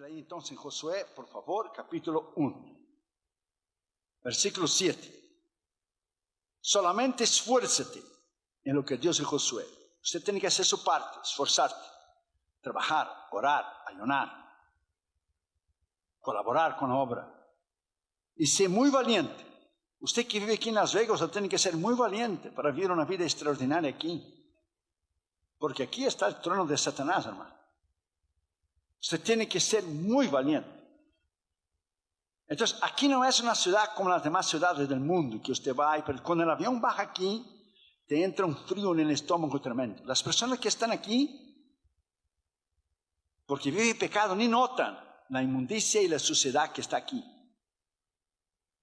Biblia ahí entonces en Josué, por favor, capítulo 1, versículo 7. Solamente esfuérzate en lo que Dios dijo a Josué. Usted tiene que hacer su parte, esforzarte, trabajar, orar, ayunar, colaborar con la obra. Y ser muy valiente. Usted que vive aquí en Las Vegas, usted tiene que ser muy valiente para vivir una vida extraordinaria aquí. Porque aquí está el trono de Satanás, hermano. Usted tiene que ser muy valiente. Entonces, aquí no es una ciudad como las demás ciudades del mundo, que usted va, pero cuando el avión baja aquí, te entra un frío en el estómago tremendo. Las personas que están aquí, porque viven pecado, ni notan la inmundicia y la suciedad que está aquí.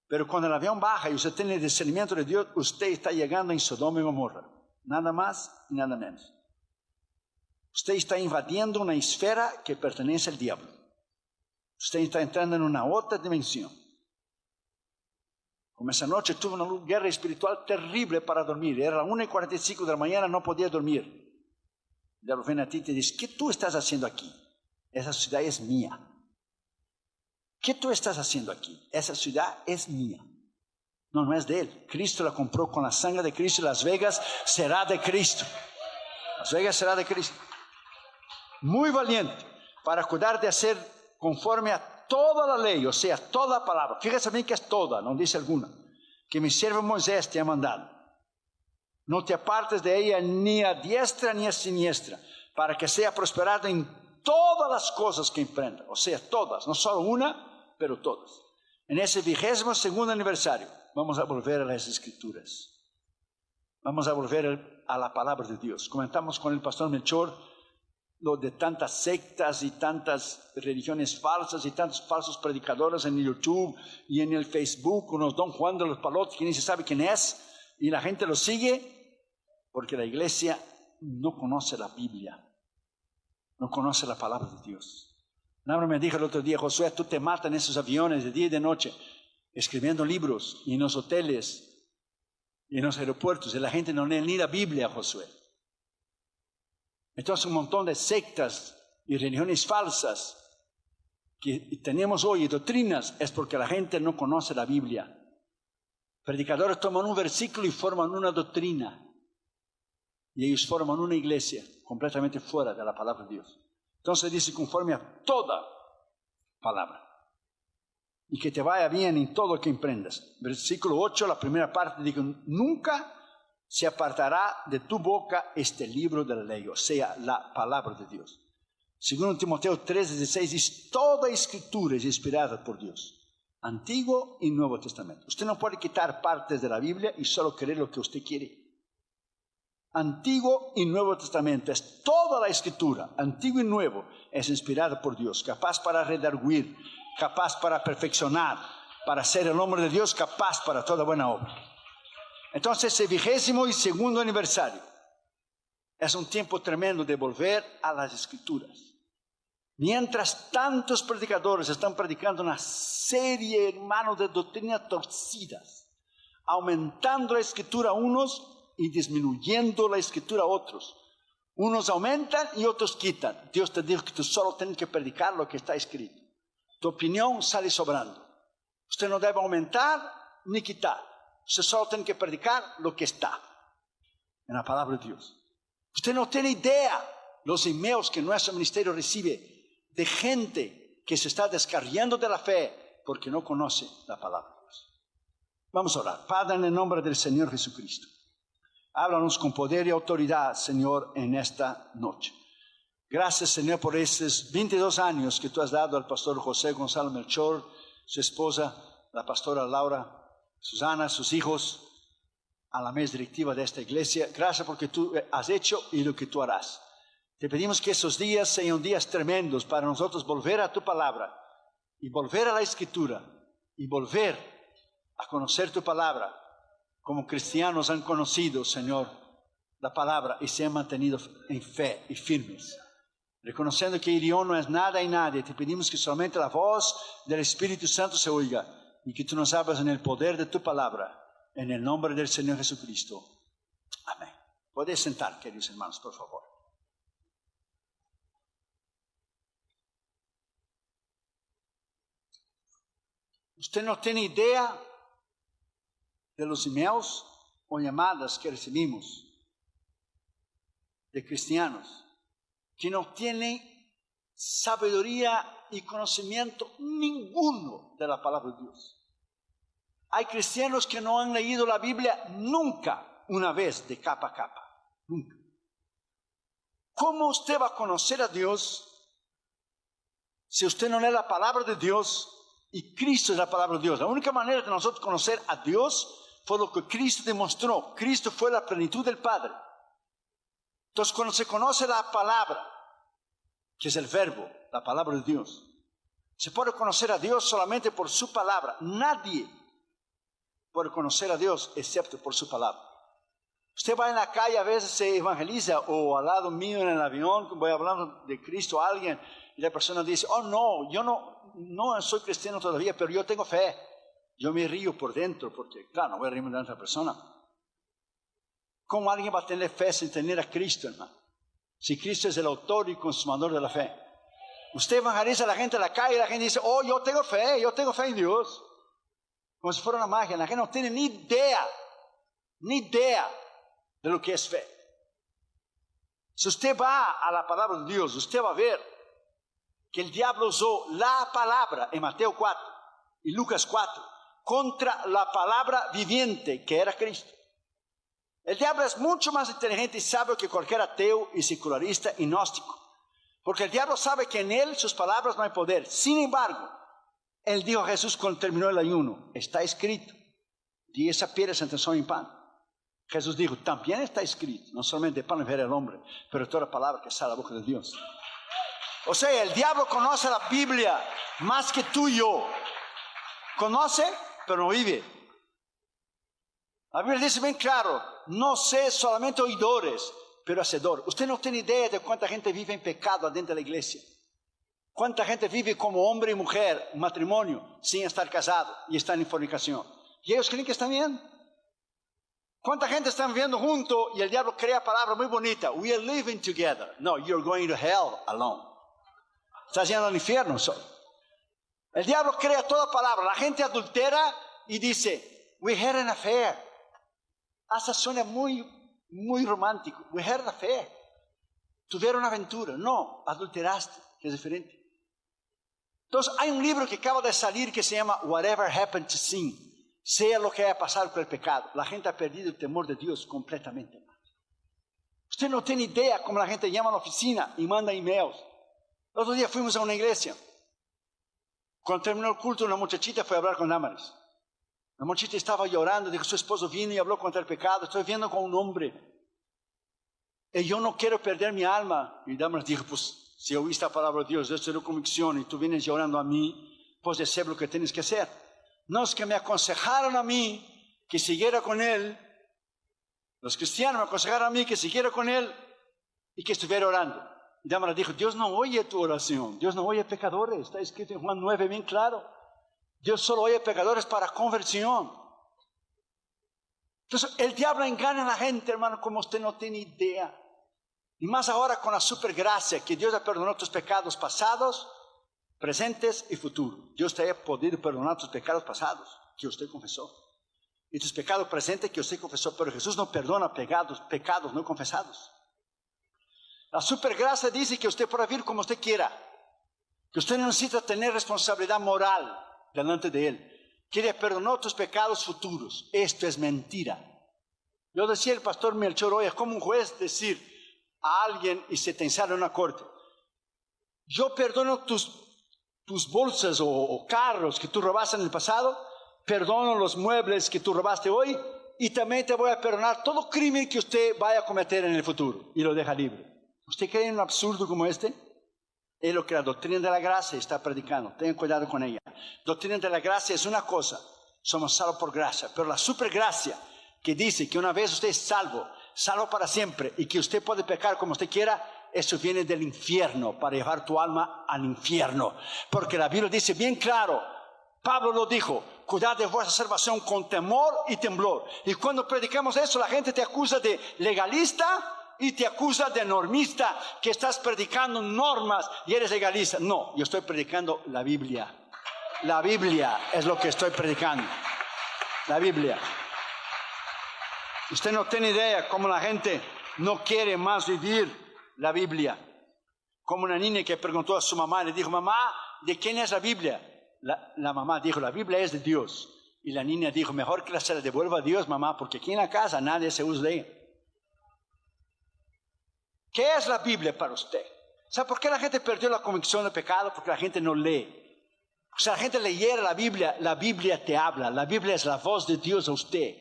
Pero cuando el avión baja y usted tiene el discernimiento de Dios, usted está llegando en Sodoma y Gomorra. Nada más y nada menos. Usted está invadiendo una esfera que pertenece al diablo. Usted está entrando en una otra dimensión. Como esa noche tuve una guerra espiritual terrible para dormir. Era las 1:45 de la mañana, no podía dormir. El diablo viene a ti y te dice, ¿qué tú estás haciendo aquí? Esa ciudad es mía. ¿Qué tú estás haciendo aquí? Esa ciudad es mía. No, no es de él. Cristo la compró con la sangre de Cristo y Las Vegas será de Cristo. Las Vegas será de Cristo. Muy valiente para cuidar de hacer conforme a toda la ley, o sea, toda palabra. Fíjese bien que es toda, no dice alguna. Que mi siervo Moisés te ha mandado. No te apartes de ella ni a diestra ni a siniestra, para que sea prosperado en todas las cosas que emprenda. O sea, todas, no solo una, pero todas. En ese 22º aniversario, vamos a volver a las Escrituras. Vamos a volver a la palabra de Dios. Comentamos con el pastor Melchor lo de tantas sectas y tantas religiones falsas y tantos falsos predicadores en YouTube y en el Facebook, unos Don Juan de los Palotes que ni se sabe quién es, y la gente lo sigue porque la iglesia no conoce la Biblia, no conoce la palabra de Dios. Nabra me dijo el otro día, Josué, tú te matas en esos aviones de día y de noche, escribiendo libros y en los hoteles y en los aeropuertos, y la gente no lee ni la Biblia, Josué. Entonces un montón de sectas y religiones falsas que tenemos hoy y doctrinas es porque la gente no conoce la Biblia. Predicadores toman un versículo y forman una doctrina. Y ellos forman una iglesia completamente fuera de la palabra de Dios. Entonces dice conforme a toda palabra. Y que te vaya bien en todo lo que emprendas. Versículo 8, la primera parte, dice, nunca se apartará de tu boca este libro de la ley, o sea, la palabra de Dios. Segundo Timoteo 3:16 dice, toda escritura es inspirada por Dios, Antiguo y Nuevo Testamento. Usted no puede quitar partes de la Biblia y solo creer lo que usted quiere. Antiguo y Nuevo Testamento es toda la escritura, Antiguo y Nuevo, es inspirada por Dios, capaz para redarguir, capaz para perfeccionar, para ser el hombre de Dios, capaz para toda buena obra. Entonces, el 22º aniversario es un tiempo tremendo de volver a las Escrituras. Mientras tantos predicadores están predicando una serie, hermanos, de doctrinas torcidas, aumentando la Escritura a unos y disminuyendo la Escritura a otros. Unos aumentan y otros quitan. Dios te dijo que tú solo tienes que predicar lo que está escrito. Tu opinión sale sobrando. Usted no debe aumentar ni quitar. Usted solo tiene que predicar lo que está en la palabra de Dios. Usted no tiene idea los emails que nuestro ministerio recibe de gente que se está descarriando de la fe porque no conoce la palabra de Dios. Vamos a orar. Padre, en el nombre del Señor Jesucristo, háblanos con poder y autoridad, Señor, en esta noche. Gracias, Señor, por estos 22 años que tú has dado al pastor José Gonzalo Melchor, su esposa, la pastora Laura Susana, sus hijos, a la mesa directiva de esta iglesia. Gracias porque tú has hecho y lo que tú harás. Te pedimos que esos días sean días tremendos para nosotros volver a tu palabra y volver a la Escritura y volver a conocer tu palabra como cristianos han conocido, Señor, la palabra y se han mantenido en fe y firmes. Reconociendo que el león no es nada y nadie, te pedimos que solamente la voz del Espíritu Santo se oiga y que tú nos hables en el poder de tu palabra, en el nombre del Señor Jesucristo. Amén. Puedes sentar, queridos hermanos, por favor. Usted no tiene idea de los emails o llamadas que recibimos de cristianos que no tienen sabiduría y conocimiento ninguno de la palabra de Dios. Hay cristianos que no han leído la Biblia nunca una vez de capa a capa. Nunca. ¿Cómo usted va a conocer a Dios si usted no lee la palabra de Dios? Y Cristo es la palabra de Dios. La única manera de nosotros conocer a Dios fue lo que Cristo demostró. Cristo fue la plenitud del Padre. Entonces, cuando se conoce la palabra, que es el verbo, la palabra de Dios, se puede conocer a Dios solamente por su palabra. Nadie puede conocer a Dios excepto por su palabra. Usted va en la calle, a veces se evangeliza, o al lado mío en el avión, voy hablando de Cristo a alguien, y la persona dice, oh no, yo no soy cristiano todavía, pero yo tengo fe. Yo me río por dentro, porque claro, no voy a reírme de otra persona. ¿Cómo alguien va a tener fe sin tener a Cristo, hermano? Si Cristo es el autor y consumador de la fe. Usted evangeliza a la gente en la calle y la gente dice, oh, yo tengo fe en Dios. Como si fuera una magia. La gente no tiene ni idea de lo que es fe. Si usted va a la palabra de Dios, usted va a ver que el diablo usó la palabra en Mateo 4 y Lucas 4 contra la palabra viviente que era Cristo. El diablo es mucho más inteligente y sabio que cualquier ateo y secularista y gnóstico. Porque el diablo sabe que en él, sus palabras, no hay poder. Sin embargo, él dijo a Jesús cuando terminó el ayuno, está escrito, di esa piedra se transforma en pan. Jesús dijo, también está escrito, no solamente pan vivirá el hombre, pero toda palabra que sale de la boca de Dios. O sea, el diablo conoce la Biblia más que tú y yo. Conoce, pero no vive. La Biblia dice bien claro, no sé solamente oidores, pero hacedores. Usted no tiene idea de cuánta gente vive en pecado adentro de la iglesia. Cuánta gente vive como hombre y mujer, un matrimonio, sin estar casado y están en fornicación. ¿Y ellos creen que están bien? ¿Cuánta gente está viviendo junto y el diablo crea palabras muy bonitas? We are living together. No, you're going to hell alone. Estás yendo al infierno solo. El diablo crea toda palabra. La gente adultera y dice, we had an affair. Hasta suena muy romántico. We had an affair. Tuvieron una aventura. No, adulteraste, que es diferente. Entonces, hay un libro que acaba de salir que se llama Whatever Happened to Sin. Sea lo que haya pasado con el pecado. La gente ha perdido el temor de Dios completamente. Usted no tiene idea cómo la gente llama a la oficina y manda emails. El otro día fuimos a una iglesia. Cuando terminó el culto, una muchachita fue a hablar con Damaris. La muchachita estaba llorando, dijo, su esposo vino y habló contra el pecado. Estoy viendo con un hombre. Y yo no quiero perder mi alma. Y Damaris dijo, pues, si oíste la palabra de Dios, yo estoy en convicción y tú vienes llorando a mí, pues hacer lo que tienes que hacer. No, es que me aconsejaron a mí que siguiera con él. Los cristianos me aconsejaron a mí que siguiera con él y que estuviera orando. Y Damaris dijo, Dios no oye tu oración. Dios no oye pecadores. Está escrito en Juan 9 bien claro. Dios solo oye pecadores para conversión. Entonces el diablo engaña a la gente, hermano, como usted no tiene idea. Y más ahora con la supergracia que Dios ha perdonado tus pecados pasados, presentes y futuros. Dios te ha podido perdonar tus pecados pasados que usted confesó. Y tus pecados presentes que usted confesó. Pero Jesús no perdona pecados no confesados. La supergracia dice que usted puede vivir como usted quiera. Que usted no necesita tener responsabilidad moral delante de Él. Quiere perdonar tus pecados futuros. Esto es mentira. Yo decía el pastor Melchor hoy, es como un juez decir a alguien y sentenciar en una corte. Yo perdono tus bolsas o carros que tú robaste en el pasado. Perdono los muebles que tú robaste hoy. Y también te voy a perdonar todo crimen que usted vaya a cometer en el futuro. Y lo deja libre. ¿Usted cree en un absurdo como este? Es lo que la doctrina de la gracia está predicando. Tengan cuidado con ella. Doctrina de la gracia es una cosa. Somos salvos por gracia. Pero la supergracia que dice que una vez usted es salvo para siempre y que usted puede pecar como usted quiera, eso viene del infierno para llevar tu alma al infierno. Porque la Biblia dice bien claro, Pablo lo dijo, cuidad de vuestra salvación con temor y temblor. Y cuando predicamos eso, la gente te acusa de legalista y te acusa de normista, que estás predicando normas y eres legalista. No, yo estoy predicando la Biblia. La Biblia es lo que estoy predicando. La Biblia. Usted no tiene idea cómo la gente no quiere más vivir la Biblia. Como una niña que preguntó a su mamá, le dijo, mamá, ¿de quién es la Biblia? La mamá dijo, la Biblia es de Dios. Y la niña dijo, mejor que se la devuelva a Dios, mamá, porque aquí en la casa nadie se usa de ella. ¿Qué es la Biblia para usted? ¿Sabe por qué la gente perdió la convicción de pecado? Porque la gente no lee. Si la gente leyera la Biblia te habla. La Biblia es la voz de Dios a usted.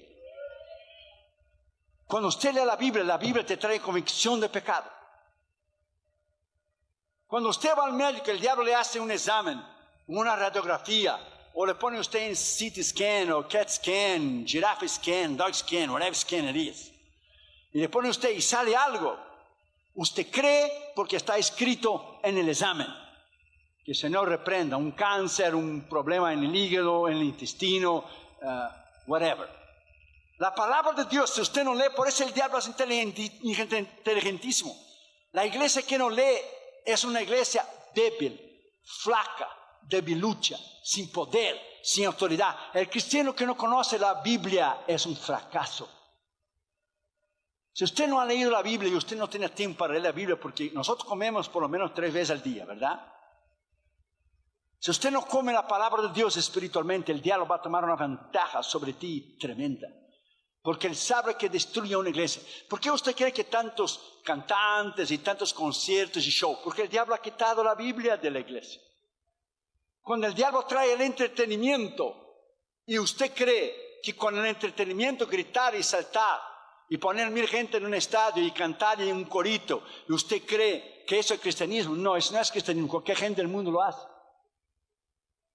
Cuando usted lee la Biblia te trae convicción de pecado. Cuando usted va al médico, el diablo le hace un examen, una radiografía, o le pone usted en CT scan, o CAT scan, giraffe scan, dog scan, whatever scan it is. Y le pone usted y sale algo. Usted cree porque está escrito en el examen. Que el Señor reprenda un cáncer, un problema en el hígado, en el intestino, whatever. La palabra de Dios, si usted no lee, por eso el diablo es inteligentísimo. La iglesia que no lee es una iglesia débil, flaca, debilucha, sin poder, sin autoridad. El cristiano que no conoce la Biblia es un fracaso. Si usted no ha leído la Biblia y usted no tiene tiempo para leer la Biblia, porque nosotros comemos por lo menos 3 veces al día, ¿verdad? Si usted no come la palabra de Dios espiritualmente, el diablo va a tomar una ventaja sobre ti tremenda. Porque él sabe que destruye una iglesia. ¿Por qué usted cree que tantos cantantes y tantos conciertos y shows? Porque el diablo ha quitado la Biblia de la iglesia. Cuando el diablo trae el entretenimiento y usted cree que con el entretenimiento gritar y saltar y poner 1000 gente en un estadio y cantar en un corito, y usted cree que eso es cristianismo, no, eso no es cristianismo, cualquier gente del mundo lo hace.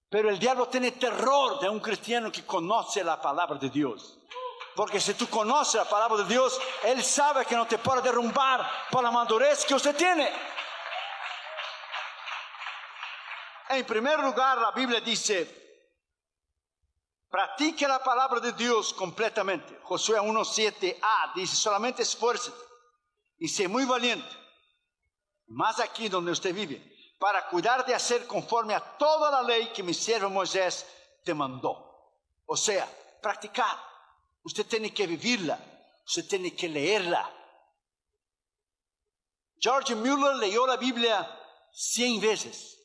Pero el diablo tiene terror de un cristiano que conoce la palabra de Dios. Porque si tú conoces la palabra de Dios, Él sabe que no te puede derrumbar por la madurez que usted tiene. En primer lugar, la Biblia dice, practique la palabra de Dios completamente. Josué 1:7a dice, solamente esfuérzate y sé muy valiente, más aquí donde usted vive, para cuidar de hacer conforme a toda la ley que mi siervo Moisés te mandó. O sea, practicar. Usted tiene que vivirla, usted tiene que leerla. George Mueller leyó la Biblia 100 veces.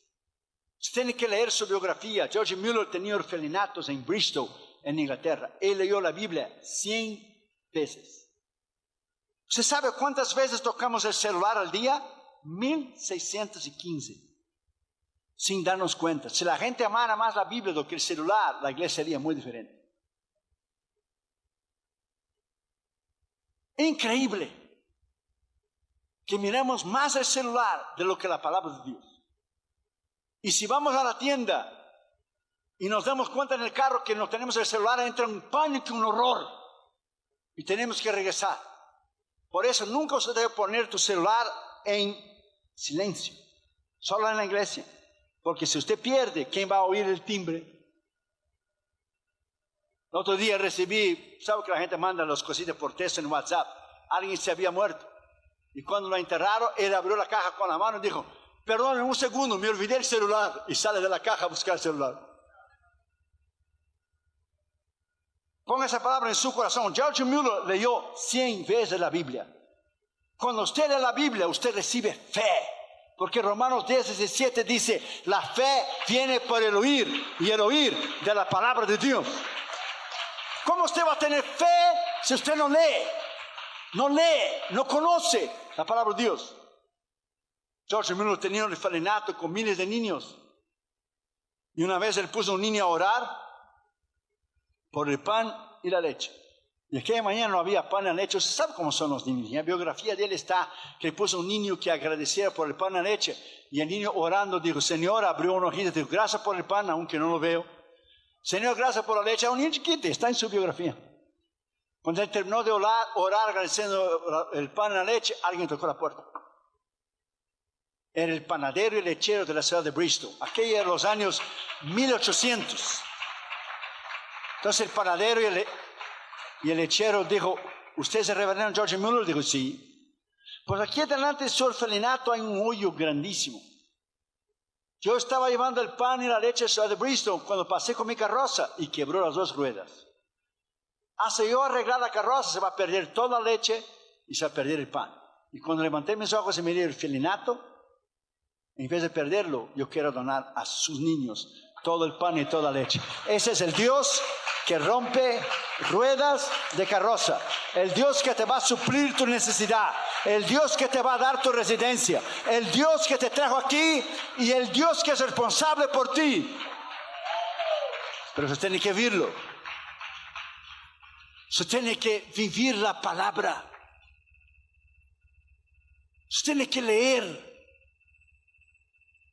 Usted tiene que leer su biografía. George Mueller tenía orfelinatos en Bristol, en Inglaterra. Él leyó la Biblia 100 veces. ¿Usted sabe cuántas veces tocamos el celular al día? 1615. Sin darnos cuenta. Si la gente amara más la Biblia do que el celular, la iglesia sería muy diferente. Increíble que miremos más el celular de lo que la palabra de Dios. Y si vamos a la tienda y nos damos cuenta en el carro que no tenemos el celular, entra un pánico, un horror, y tenemos que regresar. Por eso nunca usted debe poner tu celular en silencio, solo en la iglesia, porque si usted pierde, ¿quién va a oír el timbre? El otro día recibí, ¿sabe que la gente manda las cositas por texto en WhatsApp? Alguien se había muerto. Y cuando lo enterraron, él abrió la caja con la mano y dijo, perdón, un segundo, me olvidé el celular. Y sale de la caja a buscar el celular. Ponga esa palabra en su corazón. George Mueller leyó 100 veces la Biblia. Cuando usted lee la Biblia, usted recibe fe. Porque Romanos 10:17 dice, la fe viene por el oír, y el oír de la palabra de Dios. ¿Cómo usted va a tener fe si usted no lee? No lee, no conoce la palabra de Dios. George Mueller tenía un orfelinato con miles de niños. Y una vez él puso a un niño a orar por el pan y la leche. Y aquella mañana no había pan y leche. ¿Usted sabe cómo son los niños? En la biografía de él está que puso un niño que agradeciera por el pan y la leche. Y el niño orando dijo, Señor, abrió una hojita, dijo, gracias por el pan, aunque no lo veo. Señor, gracias por la leche. A un niño chiquito, está en su biografía. Cuando él terminó de orar agradeciendo el pan y la leche, alguien tocó la puerta. Era el panadero y lechero de la ciudad de Bristol. Aquellos eran los años 1800. Entonces el panadero y el lechero dijo, ¿usted es el reverendo George Mueller? Dijo, sí. Pues aquí delante de su orfelinato hay un hoyo grandísimo. Yo estaba llevando el pan y la leche a Ciudad de Bristol cuando pasé con mi carroza y quebró las 2 ruedas. Hasta yo arreglar la carroza se va a perder toda la leche y se va a perder el pan. Y cuando levanté mis ojos y miré el felinato, en vez de perderlo, yo quiero donar a sus niños todo el pan y toda la leche. Ese es el Dios que rompe ruedas de carroza. El Dios que te va a suplir tu necesidad. El Dios que te va a dar tu residencia. El Dios que te trajo aquí y el Dios que es responsable por ti. Pero usted tiene que vivirlo. Usted tiene que vivir la palabra. Usted tiene que leer.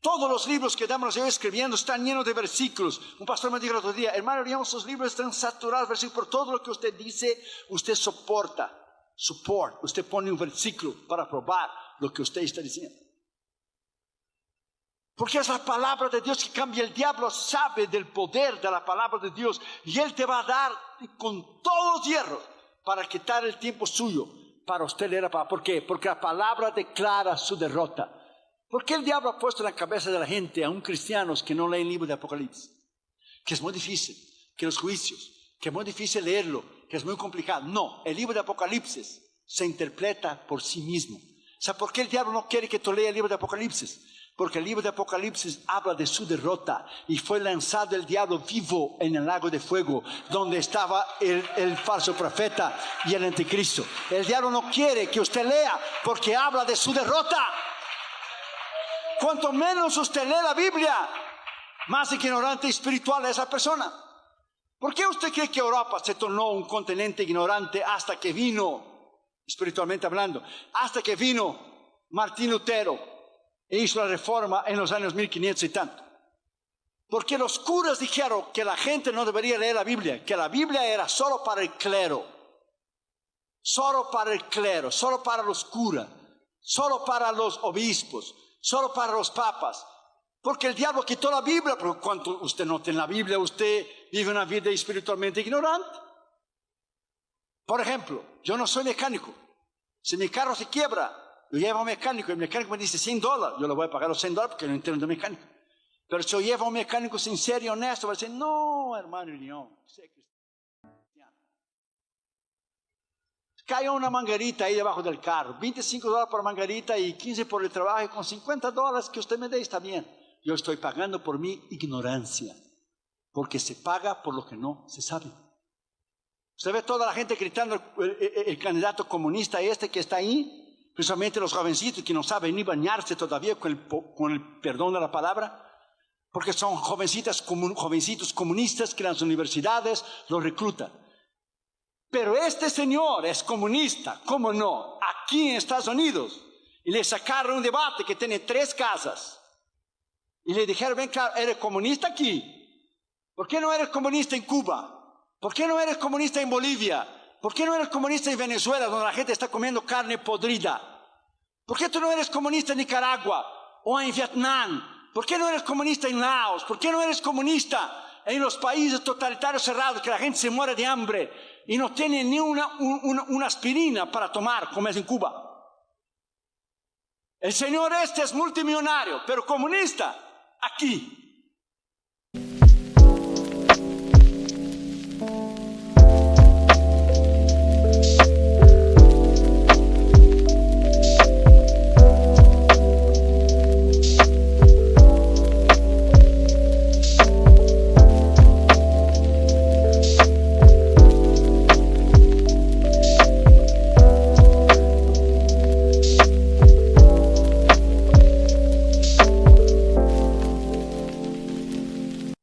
Todos los libros que damos escribiendo están llenos de versículos. Un pastor me dijo el otro día, hermano, digamos, sus libros están saturados de versículos. Por todo lo que usted dice, usted soporta. Usted pone un versículo para probar lo que usted está diciendo. Porque es la palabra de Dios que cambia. El diablo sabe del poder de la palabra de Dios. Y él te va a dar con todos los hierros para quitar el tiempo suyo. Para usted leer la palabra. ¿Por qué? Porque la palabra declara su derrota. ¿Por qué el diablo ha puesto en la cabeza de la gente, aún cristianos, que no leen el libro de Apocalipsis? Que es muy difícil, que los juicios, que es muy difícil leerlo, que es muy complicado. No, el libro de Apocalipsis se interpreta por sí mismo. ¿Sabe por qué el diablo no quiere que tú leas el libro de Apocalipsis? Porque el libro de Apocalipsis habla de su derrota y fue lanzado el diablo vivo en el lago de fuego, donde estaba el falso profeta y el anticristo. El diablo no quiere que usted lea porque habla de su derrota. Cuanto menos usted lee la Biblia, más ignorante espiritual es esa persona. ¿Por qué usted cree que Europa se tornó un continente ignorante hasta que vino, espiritualmente hablando, hasta que vino Martín Lutero e hizo la reforma en los años 1500 y tanto? Porque los curas dijeron que la gente no debería leer la Biblia, que la Biblia era solo para el clero, solo para el clero, solo para los curas, solo para los obispos, solo para los papas. Porque el diablo quitó la Biblia. Pero cuando usted no tiene la Biblia, usted vive una vida espiritualmente ignorante. Por ejemplo, yo no soy mecánico. Si mi carro se quiebra, yo llevo a un mecánico y el mecánico me dice $100. Yo le voy a pagar los $100 porque no entiendo de mecánico. Pero si yo llevo a un mecánico sincero y honesto, va a decir, no, hermano, no. Cayó una manguerita ahí debajo del carro, $25 por manguerita y 15 por el trabajo, y con $50 que usted me dé está bien. Yo estoy pagando por mi ignorancia, porque se paga por lo que no se sabe. Usted ve toda la gente gritando el candidato comunista que está ahí, principalmente los jovencitos que no saben ni bañarse todavía con el perdón de la palabra, porque son jovencitos comunistas que las universidades los reclutan. Pero este señor es comunista, ¿cómo no? Aquí en Estados Unidos. Y le sacaron un debate que tiene 3 casas. Y le dijeron, ven claro, ¿eres comunista aquí? ¿Por qué no eres comunista en Cuba? ¿Por qué no eres comunista en Bolivia? ¿Por qué no eres comunista en Venezuela, donde la gente está comiendo carne podrida? ¿Por qué tú no eres comunista en Nicaragua o en Vietnam? ¿Por qué no eres comunista en Laos? ¿Por qué no eres comunista en los países totalitarios cerrados que la gente se muere de hambre y no tiene ni una aspirina para tomar, como es en Cuba? El señor es multimillonario, pero comunista aquí.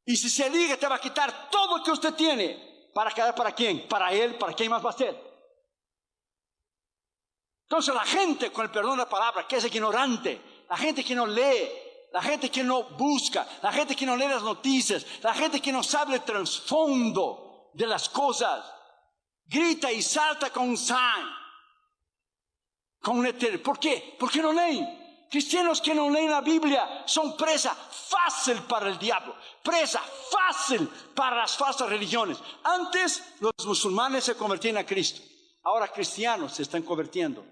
Y si se liga, te va a quitar todo lo que usted tiene. ¿Para quedar para quién? Para él, ¿para quién más va a ser? Entonces la gente, con el perdón de la palabra, que es ignorante, la gente que no lee, la gente que no busca, la gente que no lee las noticias, la gente que no sabe el trasfondo de las cosas, grita y salta con un sign, con un letrero. ¿Por qué? Porque no leen. Cristianos que no leen la Biblia son presa fácil para el diablo, presa fácil para las falsas religiones. Antes los musulmanes se convertían a Cristo, ahora cristianos se están convirtiendo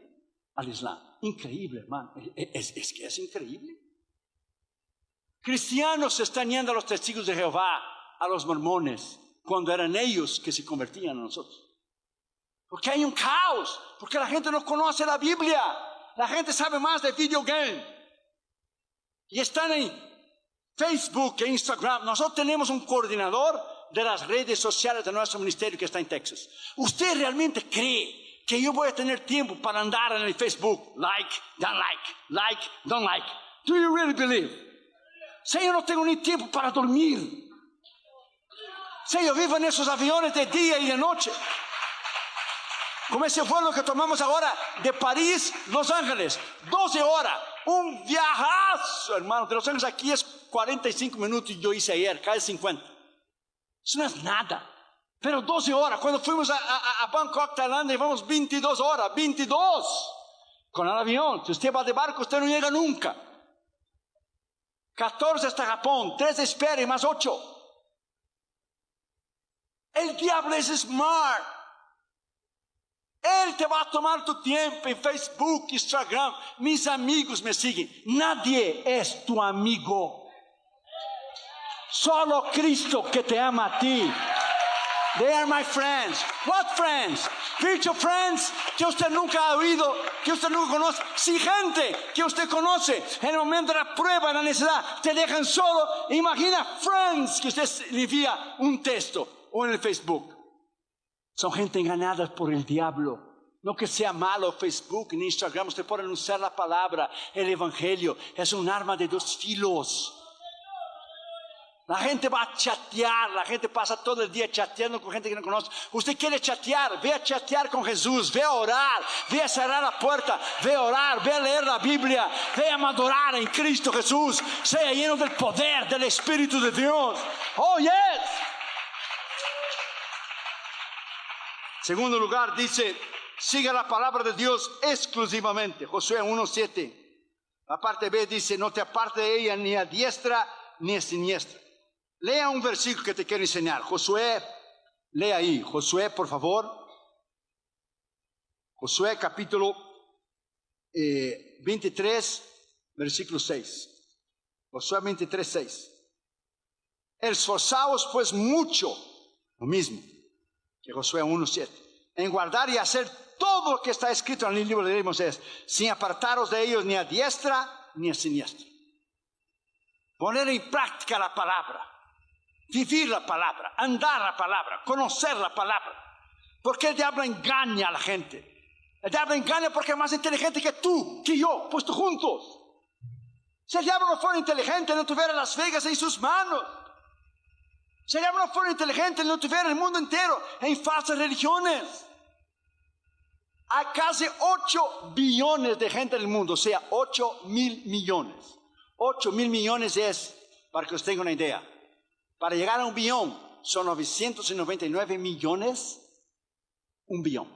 al Islam. Increíble, hermano, es que es increíble. Cristianos se están yendo a los testigos de Jehová, a los mormones, cuando eran ellos que se convertían a nosotros. Porque hay un caos, porque la gente no conoce la Biblia, la gente sabe más de videogame. Y están en Facebook e Instagram. Nosotros tenemos un coordinador de las redes sociales de nuestro ministerio que está en Texas. ¿Usted realmente cree que yo voy a tener tiempo para andar en el Facebook? Like, don't like, don't like. Do you really believe? Si yo no tengo ni tiempo para dormir. Si yo vivo en esos aviones de día y de noche. Como ese vuelo que tomamos ahora de París, Los Ángeles. 12 horas. Un viajazo, hermano. De Los Ángeles aquí es 45 minutos y yo hice ayer, casi 50. Eso no es nada. Pero 12 horas. Cuando fuimos a Bangkok, Tailandia, llevamos 22 horas. 22. Con el avión. Si usted va de barco, usted no llega nunca. 14 hasta Japón. 3 espera y más 8. El diablo es smart. Él te va a tomar tu tiempo en Facebook, Instagram. Mis amigos me siguen. Nadie es tu amigo. Solo Cristo que te ama a ti. They are my friends. What friends? Virtual friends que usted nunca ha oído, que usted nunca conoce. Si gente que usted conoce en el momento de la prueba, en la necesidad, te dejan solo. Imagina friends que usted le envía un texto o en el Facebook. Son gente engañada por el diablo. No que sea malo Facebook ni Instagram. Usted puede anunciar la palabra, el evangelio. Es un arma de 2 filos. La gente va a chatear. La gente pasa todo el día chateando con gente que no conoce. Usted quiere chatear. Ve a chatear con Jesús. Ve a orar. Ve a cerrar la puerta. Ve a orar. Ve a leer la Biblia. Ve a madurar en Cristo Jesús. Sea lleno del poder del Espíritu de Dios. Oh, yes. Segundo lugar, dice, siga la palabra de Dios exclusivamente. Josué 1:7. La parte B dice, no te aparte de ella ni a diestra ni a siniestra. Lea un versículo que te quiero enseñar. Josué, lea ahí. Josué, por favor. Josué capítulo 23, versículo 6. Josué 23, 6. Esforzaos pues mucho, lo mismo que Josué 1:7, en guardar y hacer todo lo que está escrito en el libro de Moisés, sin apartaros de ellos ni a diestra ni a siniestra. Poner en práctica la palabra, vivir la palabra, andar la palabra, conocer la palabra. Porque el diablo engaña a la gente. El diablo engaña porque es más inteligente que tú, que yo, puesto juntos. Si el diablo no fuera inteligente, no tuviera Las Vegas en sus manos. Si el diablo no fuera inteligente, no tuviera el mundo entero en falsas religiones. Hay casi 8 billones de gente en el mundo, o sea, 8.000 millones. 8.000 millones es, para que usted tenga una idea, para llegar a 1 billón, son 999 millones, 1 billón.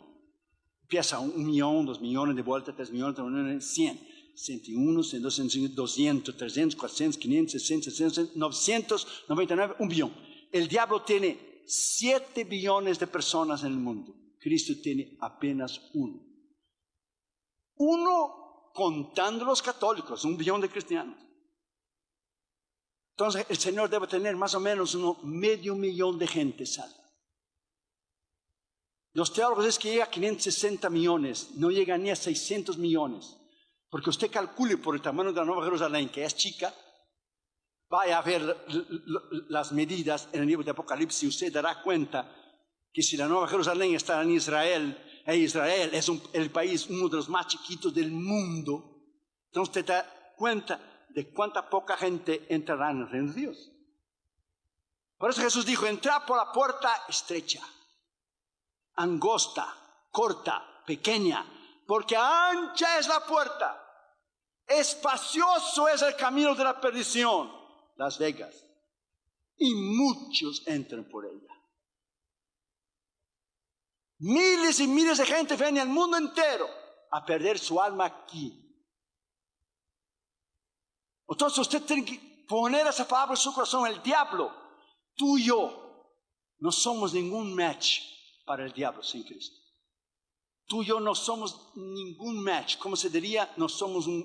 Empieza 1 millón, 2 millones, de vuelta 3 millones, 100. 101, 102, 200, 300, 400, 500, 600, 700, 999, 1 billón. El diablo tiene 7 billones de personas en el mundo. Cristo tiene apenas 1. 1 contando los católicos, 1 billón de cristianos. Entonces el Señor debe tener más o menos medio millón de gente salva. Los teólogos dicen que llega a 560 millones, no llega ni a 600 millones. Porque usted calcule por el tamaño de la Nueva Jerusalén, que es chica, vaya a ver las medidas en el libro de Apocalipsis, usted dará cuenta que si la Nueva Jerusalén está en Israel, e Israel es el país, uno de los más chiquitos del mundo, entonces usted da cuenta de cuánta poca gente entrará en el reino de Dios. Por eso Jesús dijo, entrad por la puerta estrecha, angosta, corta, pequeña, porque ancha es la puerta, espacioso es el camino de la perdición, Las Vegas, y muchos entran por ella. Miles y miles de gente vienen al mundo entero a perder su alma aquí. Entonces usted tiene que poner esa palabra en su corazón. El diablo, tú y yo, no somos ningún match para el diablo sin Cristo. Tú y yo no somos ningún match. ¿Cómo se diría? No somos un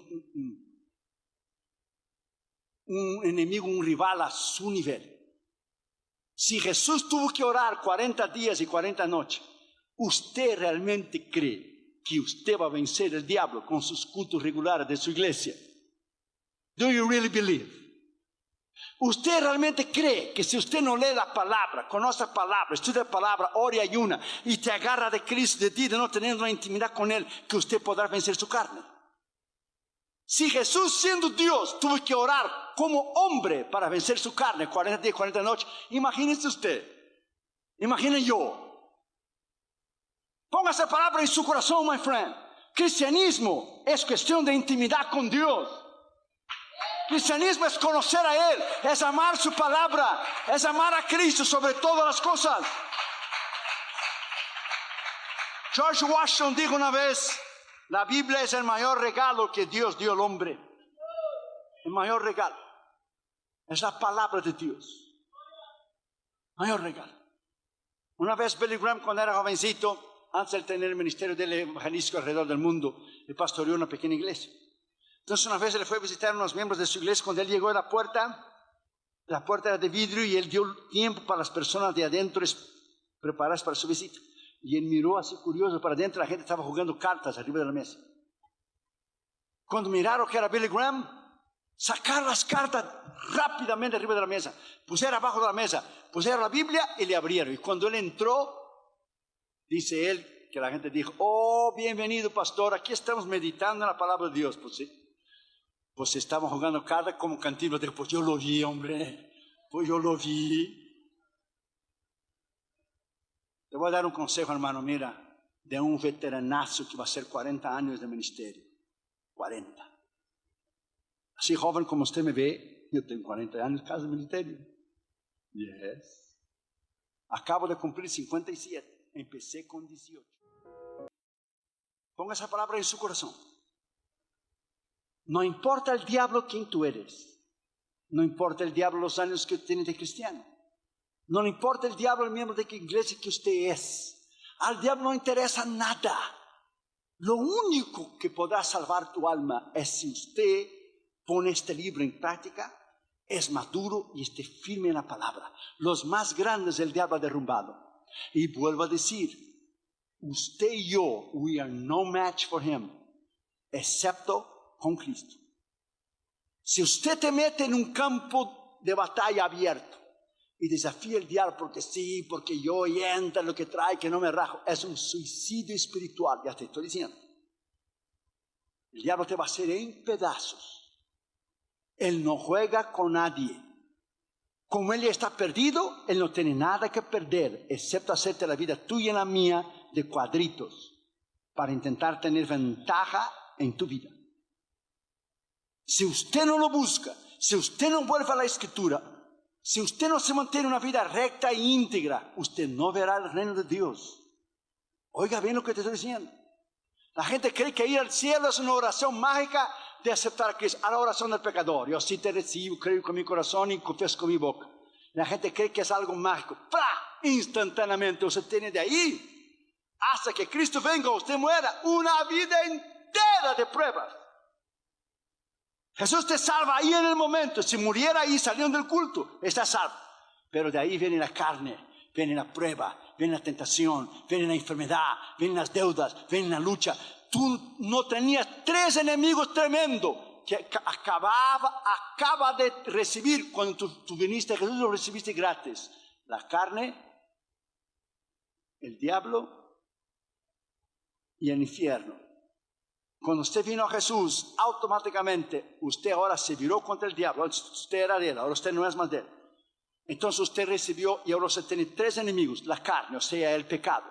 un enemigo, un rival a su nivel. Si Jesús tuvo que orar 40 días y 40 noches, ¿usted realmente cree que usted va a vencer el diablo con sus cultos regulares de su iglesia? Do you really believe? ¿Usted realmente cree que si usted no lee la palabra, conoce la palabra, estudia la palabra, ora y ayuna, y te agarra de Cristo, de ti, de no tener una intimidad con Él, que usted podrá vencer su carne? Si Jesús, siendo Dios, tuvo que orar como hombre para vencer su carne 40 días, 40 noches, imagínese usted, imagine yo. Ponga esa palabra en su corazón, my friend. Cristianismo es cuestión de intimidad con Dios. Cristianismo es conocer a Él, es amar su palabra, es amar a Cristo sobre todas las cosas. George Washington dijo una vez, la Biblia es el mayor regalo que Dios dio al hombre. El mayor regalo es la palabra de Dios. Mayor regalo. Una vez Billy Graham, cuando era jovencito, antes de tener el ministerio del evangelístico alrededor del mundo, le pastoreó una pequeña iglesia. Entonces una vez él fue a visitar a unos miembros de su iglesia. Cuando él llegó a la puerta era de vidrio y él dio tiempo para las personas de adentro prepararse para su visita. Y él miró así curioso para adentro, la gente estaba jugando cartas arriba de la mesa. Cuando miraron que era Billy Graham, sacaron las cartas rápidamente arriba de la mesa, pusieron abajo de la mesa, pusieron la Biblia y le abrieron. Y cuando él entró, dice él que la gente dijo, oh, bienvenido pastor, aquí estamos meditando en la palabra de Dios. Pues sí. Pues estaban jugando cartas como Cantinflas. Dijo, pues yo lo vi, hombre. Pues yo lo vi. Te voy a dar un consejo, hermano. Mira, de un veteranazo que va a hacer 40 años de ministerio. 40. Así joven como usted me ve, yo tengo 40 años casi de ministerio. Yes. Acabo de cumplir 57. Empecé con 18. Ponga esa palabra en su corazón. No importa el diablo quién tú eres. No importa el diablo los años que tienes de cristiano. No le importa el diablo el miembro de qué iglesia que usted es. Al diablo no interesa nada. Lo único que podrá salvar tu alma es si usted pone este libro en práctica, es maduro y esté firme en la palabra. Los más grandes del diablo ha derrumbado. Y vuelvo a decir, usted y yo, we are no match for him, excepto con Cristo. Si usted te mete en un campo de batalla abierto y desafía el diablo porque sí, porque yo y entra lo que trae, que no me rajo, es un suicidio espiritual, ya te estoy diciendo. El diablo te va a hacer en pedazos. Él no juega con nadie. Como él ya está perdido, él no tiene nada que perder, excepto hacerte la vida tuya y la mía de cuadritos para intentar tener ventaja en tu vida. Si usted no lo busca, si usted no vuelve a la Escritura, si usted no se mantiene una vida recta e íntegra, usted no verá el reino de Dios. Oiga bien lo que te estoy diciendo. La gente cree que ir al cielo es una oración mágica de aceptar a Cristo, a la oración del pecador. Yo sí te recibo, creo con mi corazón y confieso con mi boca. La gente cree que es algo mágico. ¡Pra! Instantáneamente usted tiene de ahí hasta que Cristo venga, usted muera, una vida entera de pruebas. Jesús te salva ahí en el momento. Si muriera ahí saliendo del culto, está salvo. Pero de ahí viene la carne, viene la prueba, viene la tentación, viene la enfermedad, vienen las deudas, viene la lucha. Tú no tenías 3 enemigos tremendos que acaba de recibir cuando tú viniste a Jesús, lo recibiste gratis. La carne, el diablo y el infierno. Cuando usted vino a Jesús, automáticamente usted ahora se viró contra el diablo. Usted era de él, ahora usted no es más de él. Entonces usted recibió y ahora usted tiene 3 enemigos. La carne, o sea, el pecado,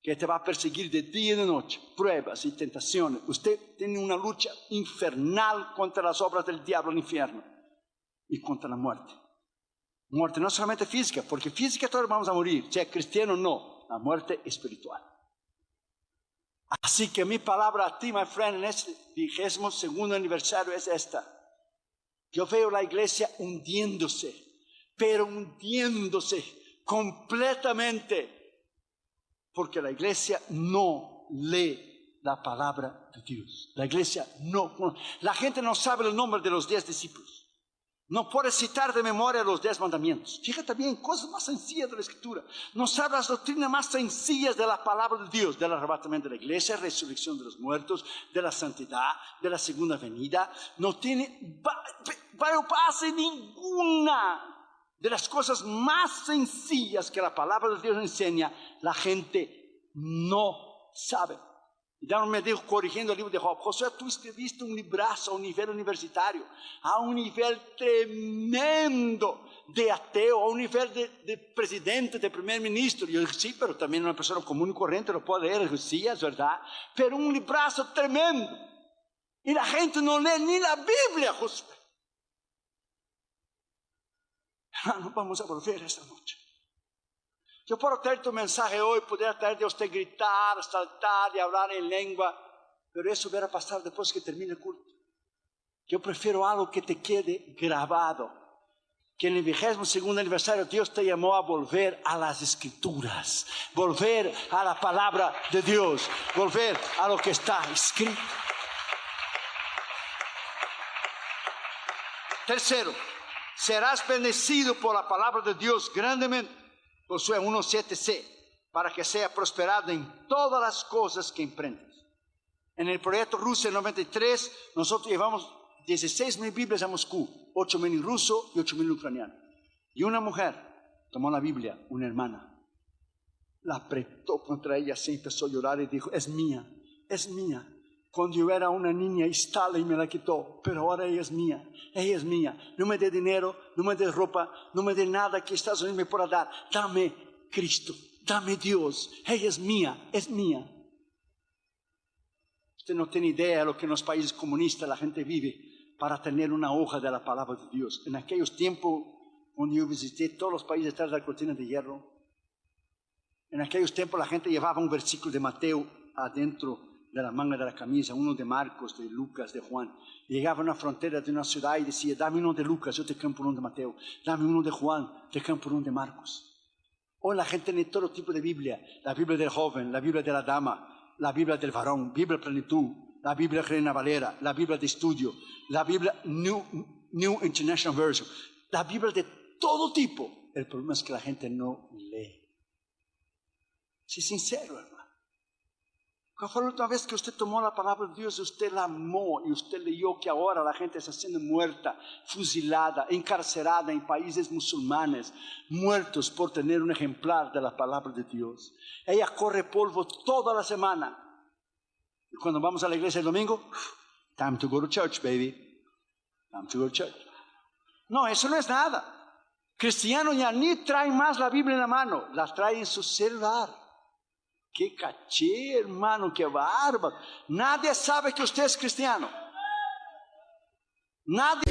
que te va a perseguir de día y de noche. Pruebas y tentaciones. Usted tiene una lucha infernal contra las obras del diablo, el infierno. Y contra la muerte. Muerte no solamente física, porque física todos vamos a morir. Sea cristiano o no. La muerte espiritual. Así que mi palabra a ti, my friend, en este 22º aniversario es esta. Yo veo la iglesia hundiéndose, pero hundiéndose completamente, porque la iglesia no lee la palabra de Dios. La iglesia no. La gente no sabe el nombre de los 10 discípulos. No puedes citar de memoria los 10 mandamientos. Fíjate bien, cosas más sencillas de la Escritura. No sabes las doctrinas más sencillas de la palabra de Dios, del arrebatamiento de la iglesia, resurrección de los muertos, de la santidad, de la segunda venida. No tiene base ninguna de las cosas más sencillas que la palabra de Dios enseña. La gente no sabe. Ya me dijo, corrigiendo el libro de Job: Josué, tú escribiste un librazo a un nivel universitario, a un nivel tremendo de ateo, a un nivel de presidente, de primer ministro. Yo dije, sí, pero también una persona común y corriente lo puede leer. Yo dije, sí, es verdad, pero un librazo tremendo. Y la gente no lee ni la Biblia, Josué. Hermano, vamos a volver esta noche. Yo puedo traer tu mensaje hoy, podría traer de usted gritar, saltar y hablar en lengua, pero eso hubiera pasado después que termine el culto. Yo prefiero algo que te quede grabado, que en el 22º aniversario Dios te llamó a volver a las Escrituras, volver a la palabra de Dios, volver a lo que está escrito. Tercero, serás bendecido por la palabra de Dios grandemente. Josué 1:7c, para que sea prosperado en todas las cosas que emprendas. En el proyecto Rusia 93, nosotros llevamos 16,000 Biblias a Moscú, 8,000 en ruso y 8,000 en ucraniano. Y una mujer tomó la Biblia, una hermana, la apretó contra ella, se empezó a llorar y dijo: es mía, es mía. Cuando yo era una niña, Stalin me la quitó, pero ahora ella es mía, ella es mía. No me dé dinero, no me dé ropa, no me dé nada que Estados Unidos me pueda dar. Dame Cristo, dame Dios, ella es mía, es mía. Usted no tiene idea de lo que en los países comunistas la gente vive para tener una hoja de la palabra de Dios. En aquellos tiempos, cuando yo visité todos los países detrás de la cortina de hierro, en aquellos tiempos la gente llevaba un versículo de Mateo adentro de la manga de la camisa, uno de Marcos, de Lucas, de Juan. Llegaba a una frontera de una ciudad y decía: dame uno de Lucas, yo te cambio por uno de Mateo. Dame uno de Juan, te cambio por uno de Marcos. Hoy la gente tiene todo tipo de Biblia: la Biblia del joven, la Biblia de la dama, la Biblia del varón, Biblia plenitud, la Biblia Reina Valera, la Biblia de estudio, la Biblia New International Version, la Biblia de todo tipo. El problema es que la gente no lee. Sí, sincero, hermano. ¿Cuál fue la última vez que usted tomó la palabra de Dios y usted la amó y usted leyó que ahora la gente está siendo muerta, fusilada, encarcerada en países musulmanes, muertos por tener un ejemplar de la palabra de Dios? Ella corre polvo toda la semana. Y cuando vamos a la iglesia el domingo, time to go to church, baby. Time to go to church. No, eso no es nada. Cristianos ya ni traen más la Biblia en la mano, la traen en su celular. ¡Qué caché, hermano! ¡Qué bárbaro! Nadie sabe que usted es cristiano. Nadie.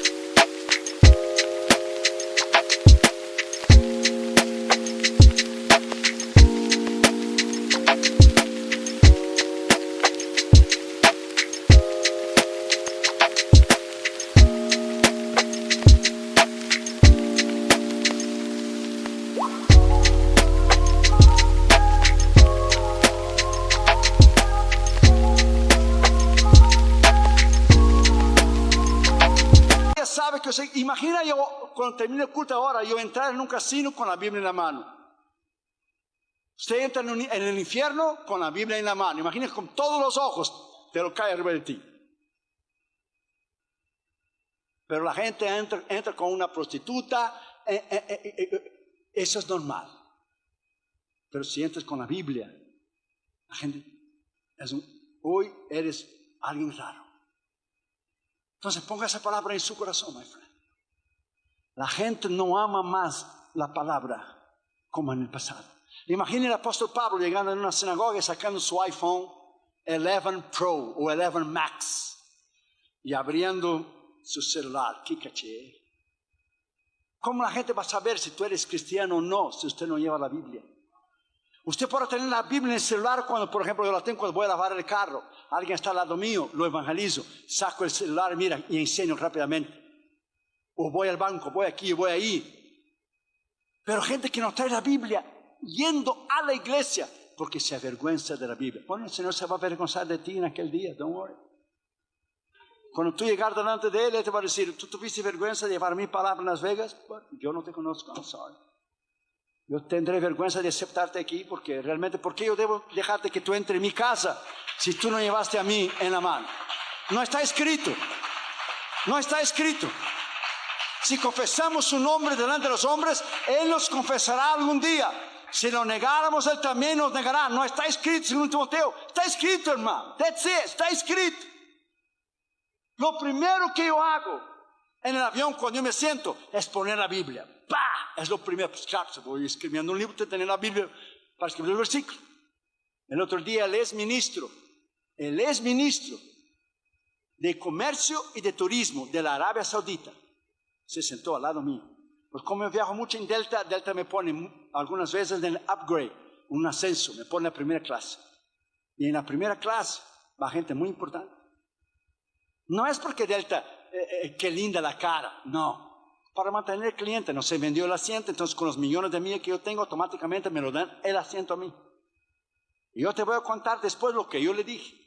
Imagina yo, cuando termine el culto ahora, yo entrar en un casino con la Biblia en la mano. Usted entra en el infierno con la Biblia en la mano. Imagina con todos los ojos te lo cae arriba de ti. Pero la gente entra con una prostituta. Eso es normal. Pero si entras con la Biblia, la gente hoy eres alguien raro. Entonces ponga esa palabra en su corazón, my friend. La gente no ama más la palabra como en el pasado. Imagine el apóstol Pablo llegando en una sinagoga y sacando su iPhone 11 Pro o 11 Max y abriendo su celular. ¡Qué caché! ¿Cómo la gente va a saber si tú eres cristiano o no si usted no lleva la Biblia? Usted puede tener la Biblia en el celular cuando, por ejemplo, yo la tengo cuando voy a lavar el carro. Alguien está al lado mío, lo evangelizo, saco el celular, mira, y enseño rápidamente. O voy al banco, voy aquí, voy ahí. Pero gente que no trae la Biblia yendo a la iglesia porque se avergüenza de la Biblia. Bueno, el Señor se va a avergonzar de ti en aquel día, don't worry. Cuando tú llegar delante de Él te va a decir, ¿tú tuviste vergüenza de llevar mi palabra en Las Vegas? Bueno, yo no te conozco, I'm sorry. Yo tendré vergüenza de aceptarte aquí porque realmente, ¿por qué yo debo dejarte que tú entres en mi casa si tú no llevaste a mí en la mano? No está escrito. No está escrito. Si confesamos su nombre delante de los hombres, Él nos confesará algún día. Si lo negáramos, Él también nos negará. No está escrito, según Timoteo. Está escrito, hermano. That's it. Está escrito. Lo primero que yo hago en el avión cuando yo me siento es poner la Biblia. ¡Pah! Es lo primero. Pues claro, si voy escribiendo un libro, te tener la Biblia para escribir el versículo. El otro día el exministro de Comercio y de Turismo de la Arabia Saudita se sentó al lado mío. Pues como yo viajo mucho en Delta, Delta me pone algunas veces en el upgrade, un ascenso, me pone en la primera clase. Y en la primera clase va gente muy importante. No es porque Delta, qué linda la cara, no. Para mantener el cliente, no se vendió el asiento, entonces con los millones de millas que yo tengo, automáticamente me lo dan el asiento a mí. Y yo te voy a contar después lo que yo le dije.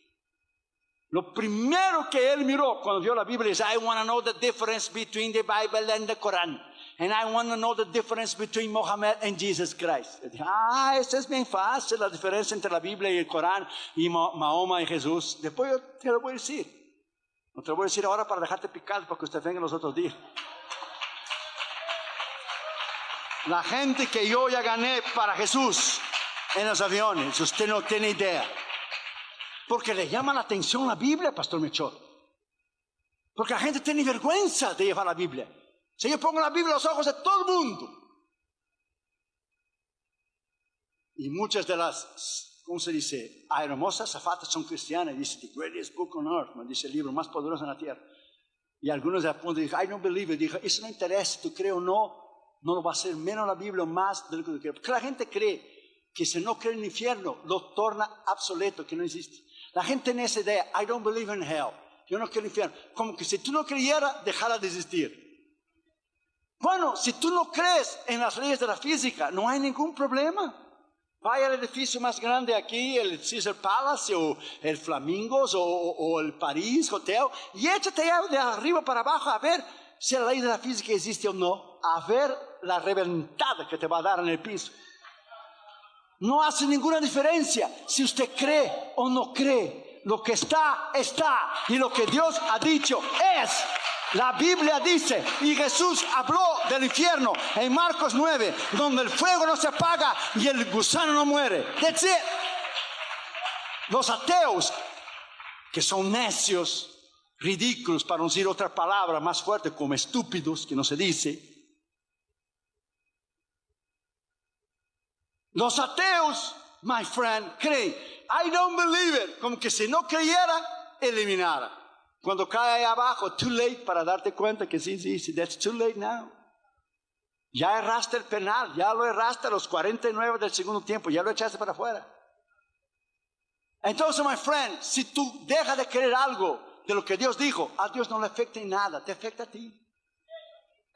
Lo primero que él miró cuando vio la Biblia es, I want to know the difference between the Bible and the Quran. And I want to know the difference between Muhammad and Jesus Christ. Yo dije, esto es bien fácil, la diferencia entre la Biblia y el Corán y Mahoma y Jesús. Después yo te lo voy a decir. No te lo voy a decir ahora para dejarte picado para que usted venga los otros días. La gente que yo ya gané para Jesús en los aviones, usted no tiene idea. Porque le llama la atención la Biblia, Pastor Melchor. Porque la gente tiene vergüenza de llevar la Biblia. Si yo pongo la Biblia en los ojos de todo el mundo. Y muchas de las, ¿cómo se dice? Hermosas azafatas son cristianas. Y dice, the greatest book on earth. ¿No? Dice el libro más poderoso en la tierra. Y algunos de apuntan y dicen, I don't believe it. Dijo, eso no interesa, tú crees o no. No lo va a hacer menos la Biblia o más de lo que tú crees. Porque la gente cree que si no cree en el infierno, lo torna obsoleto, que no existe. La gente tiene esa idea, I don't believe in hell. Yo no creo en el infierno. Como que si tú no creyeras, dejara de existir. Bueno, si tú no crees en las leyes de la física, no hay ningún problema. Vaya al edificio más grande aquí, el Caesar Palace, o el Flamingos, o el París Hotel, y échate de arriba para abajo a ver si la ley de la física existe o no, a ver la reventada que te va a dar en el piso. No hace ninguna diferencia si usted cree o no cree. Lo que está, está. Y lo que Dios ha dicho es. La Biblia dice, y Jesús habló del infierno en Marcos 9, donde el fuego no se apaga y el gusano no muere. That's it. Los ateos, que son necios, ridículos, para no decir otra palabra más fuerte, como estúpidos, que no se dice. Los ateos, my friend, creen, I don't believe it, como que si no creyera, eliminara. Cuando cae ahí abajo, too late para darte cuenta que sí, that's too late now. Ya erraste el penal, ya lo erraste a los 49 del segundo tiempo, ya lo echaste para afuera. Entonces, my friend, si tú dejas de creer algo de lo que Dios dijo, a Dios no le afecta en nada, te afecta a ti.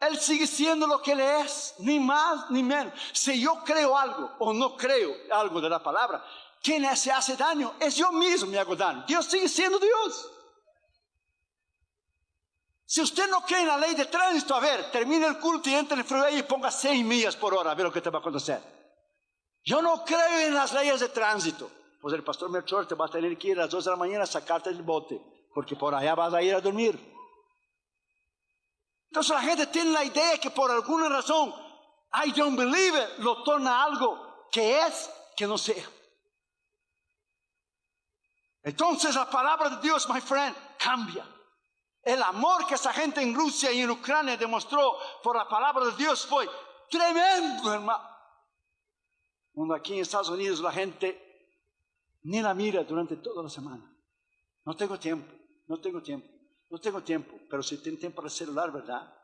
Él sigue siendo lo que Él es, ni más ni menos. Si yo creo algo o no creo algo de la palabra, quien se hace daño es yo mismo, me hago daño. Dios sigue siendo Dios. Si usted no cree en la ley de tránsito, a ver, termine el culto y entre en el freeway y ponga 6 millas por hora, a ver lo que te va a acontecer. Yo no creo en las leyes de tránsito. Pues el pastor Melchor te va a tener que ir a las 2 de la mañana a sacarte del bote, porque por allá vas a ir a dormir. Entonces la gente tiene la idea que por alguna razón, I don't believe it, lo torna algo que es, que no sea. Entonces la palabra de Dios, my friend, cambia. El amor que esa gente en Rusia y en Ucrania demostró por la palabra de Dios fue tremendo, hermano. Cuando aquí en Estados Unidos la gente ni la mira durante toda la semana. No tengo tiempo, pero si tiene tiempo para el celular, ¿verdad?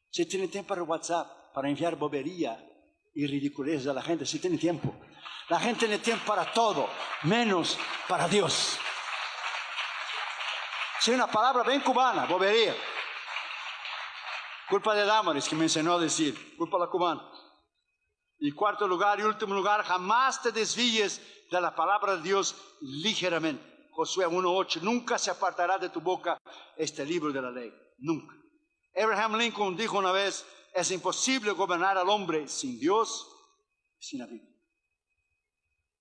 Si tiene tiempo para el WhatsApp, para enviar bobería y ridiculez a la gente, si tiene tiempo. La gente tiene tiempo para todo, menos para Dios. Si una palabra bien cubana, bobería. Culpa de Damaris que me enseñó a decir, culpa de la cubana. Y cuarto lugar y último lugar, jamás te desvíes de la palabra de Dios ligeramente. Josué 1:8, nunca se apartará de tu boca este libro de la ley. Nunca. Abraham Lincoln dijo una vez, es imposible gobernar al hombre sin Dios y sin la Biblia.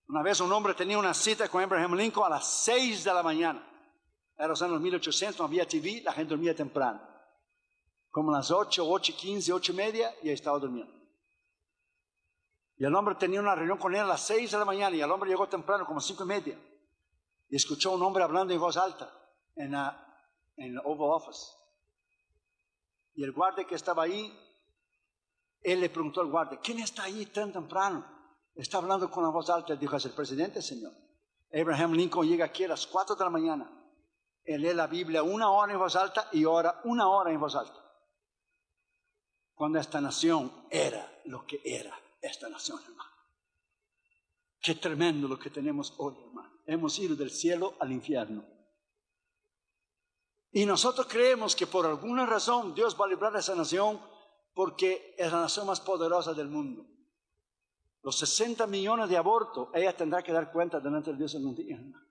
Una vez un hombre tenía una cita con Abraham Lincoln a las 6 de la mañana. Era los años 1800, no había TV, la gente dormía temprano. Como a las 8, 8:15, 8:30, y ahí estaba durmiendo. Y el hombre tenía una reunión con él a las 6 de la mañana, y el hombre llegó temprano, como 5:30. Y escuchó a un hombre hablando en voz alta en el Oval Office. Y el guardia que estaba ahí, él le preguntó al guardia, ¿quién está ahí tan temprano? Está hablando con una voz alta. Él dijo, es el presidente, señor. Abraham Lincoln llega aquí a las 4 de la mañana. Él lee la Biblia 1 hora en voz alta y ora 1 hora en voz alta. Cuando esta nación era lo que era esta nación, hermano. Qué tremendo lo que tenemos hoy, hermano. Hemos ido del cielo al infierno. Y nosotros creemos que por alguna razón Dios va a librar a esa nación porque es la nación más poderosa del mundo. Los 60 millones de abortos, ella tendrá que dar cuenta delante de Dios en un día, hermano.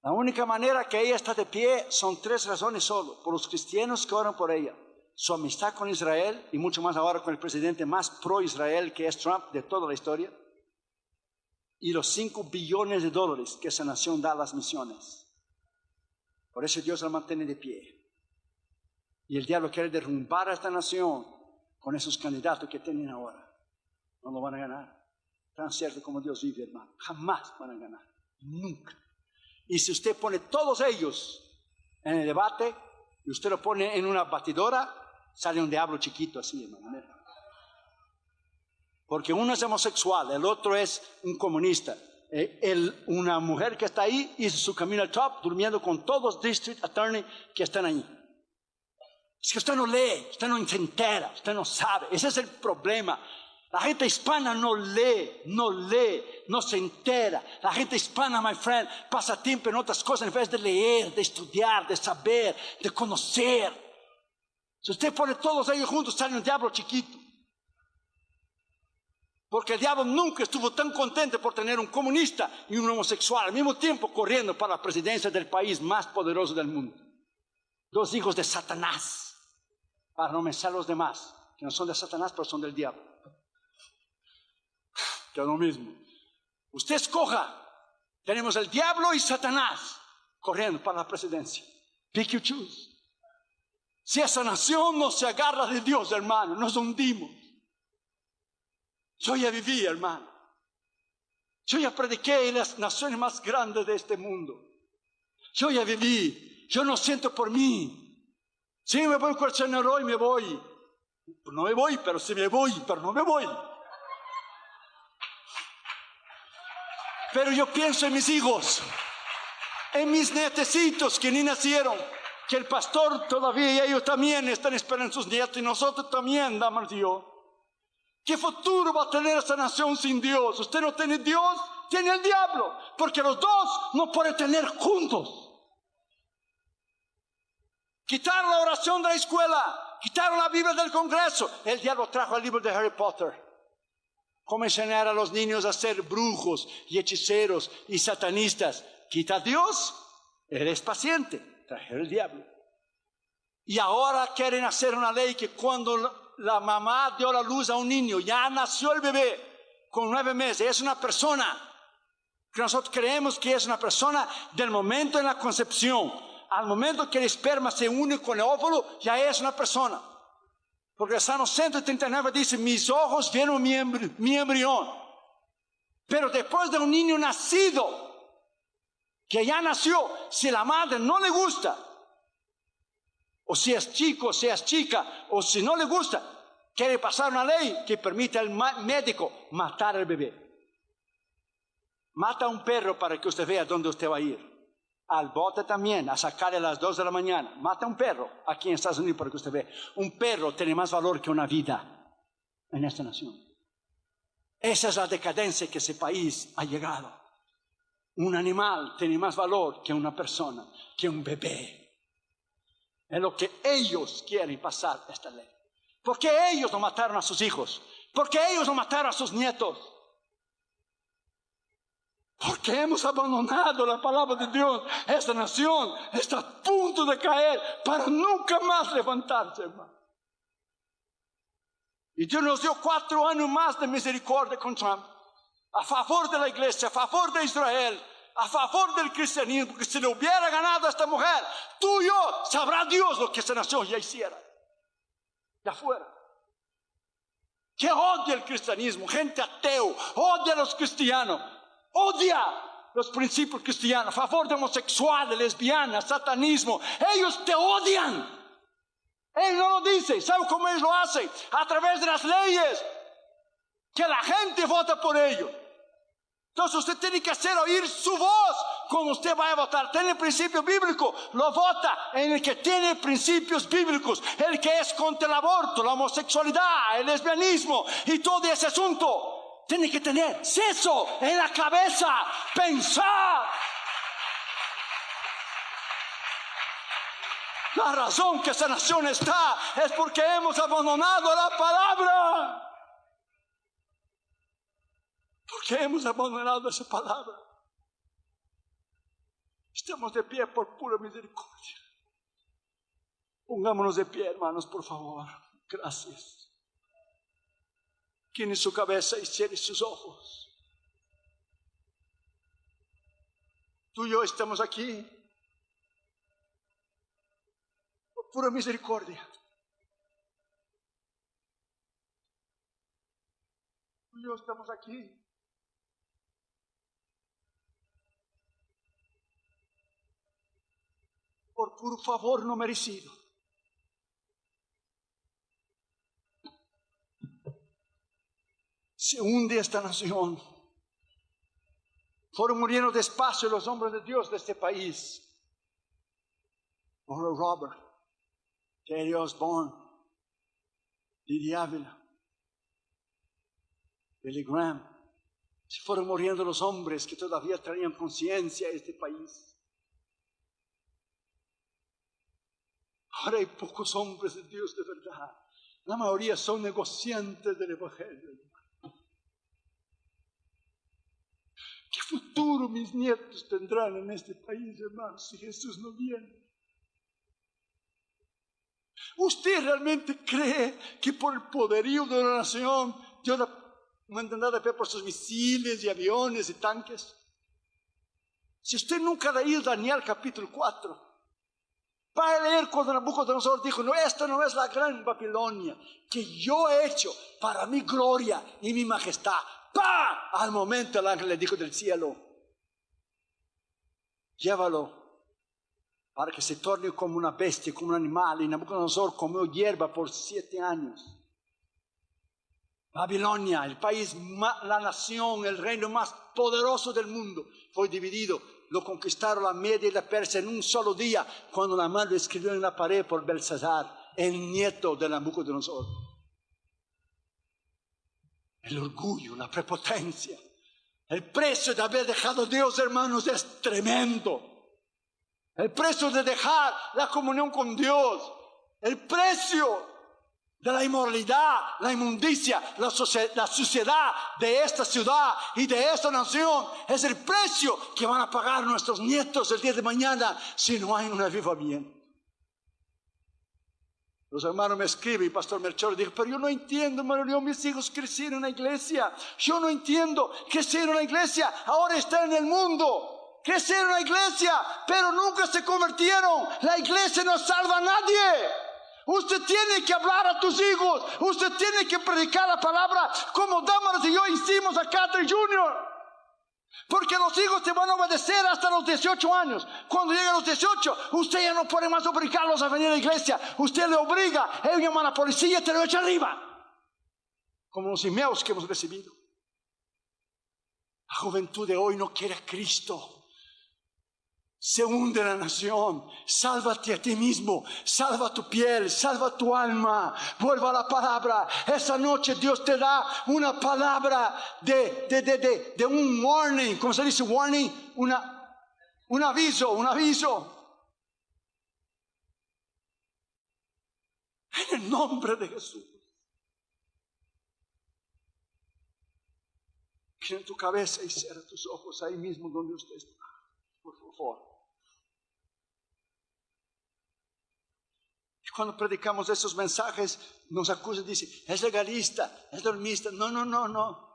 La única manera que ella está de pie son 3 razones solo. Por los cristianos que oran por ella, su amistad con Israel y mucho más ahora con el presidente más pro-Israel que es Trump de toda la historia, y los 5 billones de dólares que esa nación da a las misiones. Por eso Dios la mantiene de pie. Y el diablo quiere derrumbar a esta nación con esos candidatos que tienen ahora. No lo van a ganar. Tan cierto como Dios vive, hermano. Jamás van a ganar. Nunca. Y si usted pone todos ellos en el debate y usted lo pone en una batidora, sale un diablo chiquito así, hermano. Porque uno es homosexual, el otro es un comunista. Una mujer que está ahí hizo su camino al top durmiendo con todos los district attorney que están ahí. Es que usted no lee, usted no se entera, usted no sabe. Ese es el problema. La gente hispana no lee, no se entera. La gente hispana, my friend, pasa tiempo en otras cosas en vez de leer, de estudiar, de saber, de conocer. Si usted pone todos ellos juntos, sale un diablo chiquito. Porque el diablo nunca estuvo tan contento por tener un comunista y un homosexual al mismo tiempo corriendo para la presidencia del país más poderoso del mundo. 2 hijos de Satanás, para no mencionar los demás, que no son de Satanás, pero son del diablo. Que es lo mismo. Usted escoja. Tenemos el diablo y Satanás corriendo para la presidencia. Pick you choose. Si esa nación no se agarra de Dios, hermano, nos hundimos. Yo ya viví, hermano. Yo ya prediqué en las naciones más grandes de este mundo. Yo ya viví. Yo no siento por mí. Si me voy con el Señor hoy, me voy. No me voy, pero sí me voy, pero no me voy. Pero yo pienso en mis hijos, en mis nietecitos que ni nacieron, que el pastor todavía y ellos también están esperando sus nietos y nosotros también, damos Dios. ¿Qué futuro va a tener esta nación sin Dios? Usted no tiene Dios, tiene el diablo, porque los dos no pueden tener juntos. Quitaron la oración de la escuela, quitaron la Biblia del Congreso. El diablo trajo el libro de Harry Potter. Cómo enseñar a los niños a ser brujos y hechiceros y satanistas. Quita a Dios, Él es paciente. Trajeron el diablo. Y ahora quieren hacer una ley que cuando la mamá dio la luz a un niño, ya nació el bebé con 9 meses, es una persona que nosotros creemos que es una persona del momento en la concepción al momento que el esperma se une con el óvulo, ya es una persona. Porque el Salmo 139 dice, mis ojos vieron mi embrión. Pero después de un niño nacido, que ya nació, si la madre no le gusta, o si es chico, o si es chica, o si no le gusta, quiere pasar una ley que permita al médico matar al bebé. Mata a un perro para que usted vea dónde usted va a ir. Al bote también, a sacarle a las 2 de la mañana. Mata a un perro aquí en Estados Unidos para que usted vea. Un perro tiene más valor que una vida en esta nación. Esa es la decadencia que ese país ha llegado. Un animal tiene más valor que una persona, que un bebé. Es lo que ellos quieren pasar esta ley. ¿Por qué ellos no mataron a sus hijos? ¿Por qué ellos no mataron a sus nietos? Porque hemos abandonado la palabra de Dios. Esta nación está a punto de caer para nunca más levantarse, hermano. Y Dios nos dio 4 años más de misericordia con Trump, a favor de la iglesia, a favor de Israel, a favor del cristianismo. Porque si le hubiera ganado a esta mujer, tú y yo, sabrá Dios lo que esta nación ya hiciera. Ya fuera. Que odia el cristianismo, gente ateo, odia a los cristianos, odia los principios cristianos, a favor de homosexuales, lesbianas, satanismo. Ellos te odian. Él no lo dice. ¿Sabe cómo ellos lo hacen? A través de las leyes, que la gente vota por ellos. Entonces usted tiene que hacer oír su voz cuando usted va a votar. Tiene principio bíblico, lo vota en el que tiene principios bíblicos, el que es contra el aborto, la homosexualidad, el lesbianismo y todo ese asunto. Tiene que tener eso en la cabeza, pensar. La razón que esa nación está es porque hemos abandonado la palabra. Porque hemos abandonado esa palabra. Estamos de pie por pura misericordia. Pongámonos de pie, hermanos, por favor. Gracias. Incline su cabeza y cierre sus ojos. Tú y yo estamos aquí por pura misericordia. Tú y yo estamos aquí por puro favor no merecido. Se hunde esta nación. Fueron muriendo despacio los hombres de Dios de este país. Oral Robert, Terry Osborne, Didi Ávila, Billy Graham. Se fueron muriendo los hombres que todavía traían conciencia a este país. Ahora hay pocos hombres de Dios de verdad. La mayoría son negociantes del Evangelio. ¿Qué futuro mis nietos tendrán en este país, hermanos, si Jesús no viene? ¿Usted realmente cree que por el poderío de una nación Dios mandará de pie por sus misiles y aviones y tanques? Si usted nunca ha leído Daniel capítulo 4, va a leer cuando Nabucodonosor dijo: no, esta no es la gran Babilonia que yo he hecho para mi gloria y mi majestad. ¡Pah! Al momento el ángel le dijo del cielo: llévalo para que se torne como una bestia, como un animal. Y Nabucodonosor comió hierba por 7 años. Babilonia, el país, la nación, el reino más poderoso del mundo, fue dividido. Lo conquistaron la Media y la Persia en un solo día, cuando la mano escribió en la pared por Belsasar, el nieto de Nabucodonosor. El orgullo, la prepotencia, el precio de haber dejado a Dios, hermanos, es tremendo. El precio de dejar la comunión con Dios, el precio de la inmoralidad, la inmundicia, la suciedad de esta ciudad y de esta nación, es el precio que van a pagar nuestros nietos el día de mañana si no hay un avivamiento. Los hermanos me escriben, y Pastor Melchor dijo: pero yo no entiendo, hermano, yo, mis hijos crecieron en la iglesia. Yo no entiendo, crecieron en la iglesia, ahora están en el mundo. Crecieron en la iglesia, pero nunca se convirtieron. La iglesia no salva a nadie. Usted tiene que hablar a tus hijos, usted tiene que predicar la palabra como Damaris y yo hicimos a Catherine Jr. Porque los hijos te van a obedecer hasta los 18 años. Cuando lleguen los 18, usted ya no puede más obligarlos a venir a la iglesia. Usted le obliga, ellos llaman a la policía y te lo echa arriba. Como los emails que hemos recibido. La juventud de hoy no quiere a Cristo. Se hunde la nación. Sálvate a ti mismo, salva tu piel, salva tu alma. Vuelva a la palabra. Esa noche Dios te da una palabra de un warning. ¿Cómo se dice warning? Un aviso. En el nombre de Jesús. Inclina tu cabeza y cierra tus ojos ahí mismo donde usted está. Por favor. Y cuando predicamos esos mensajes, nos acusan y dicen, es legalista, es dormista. No.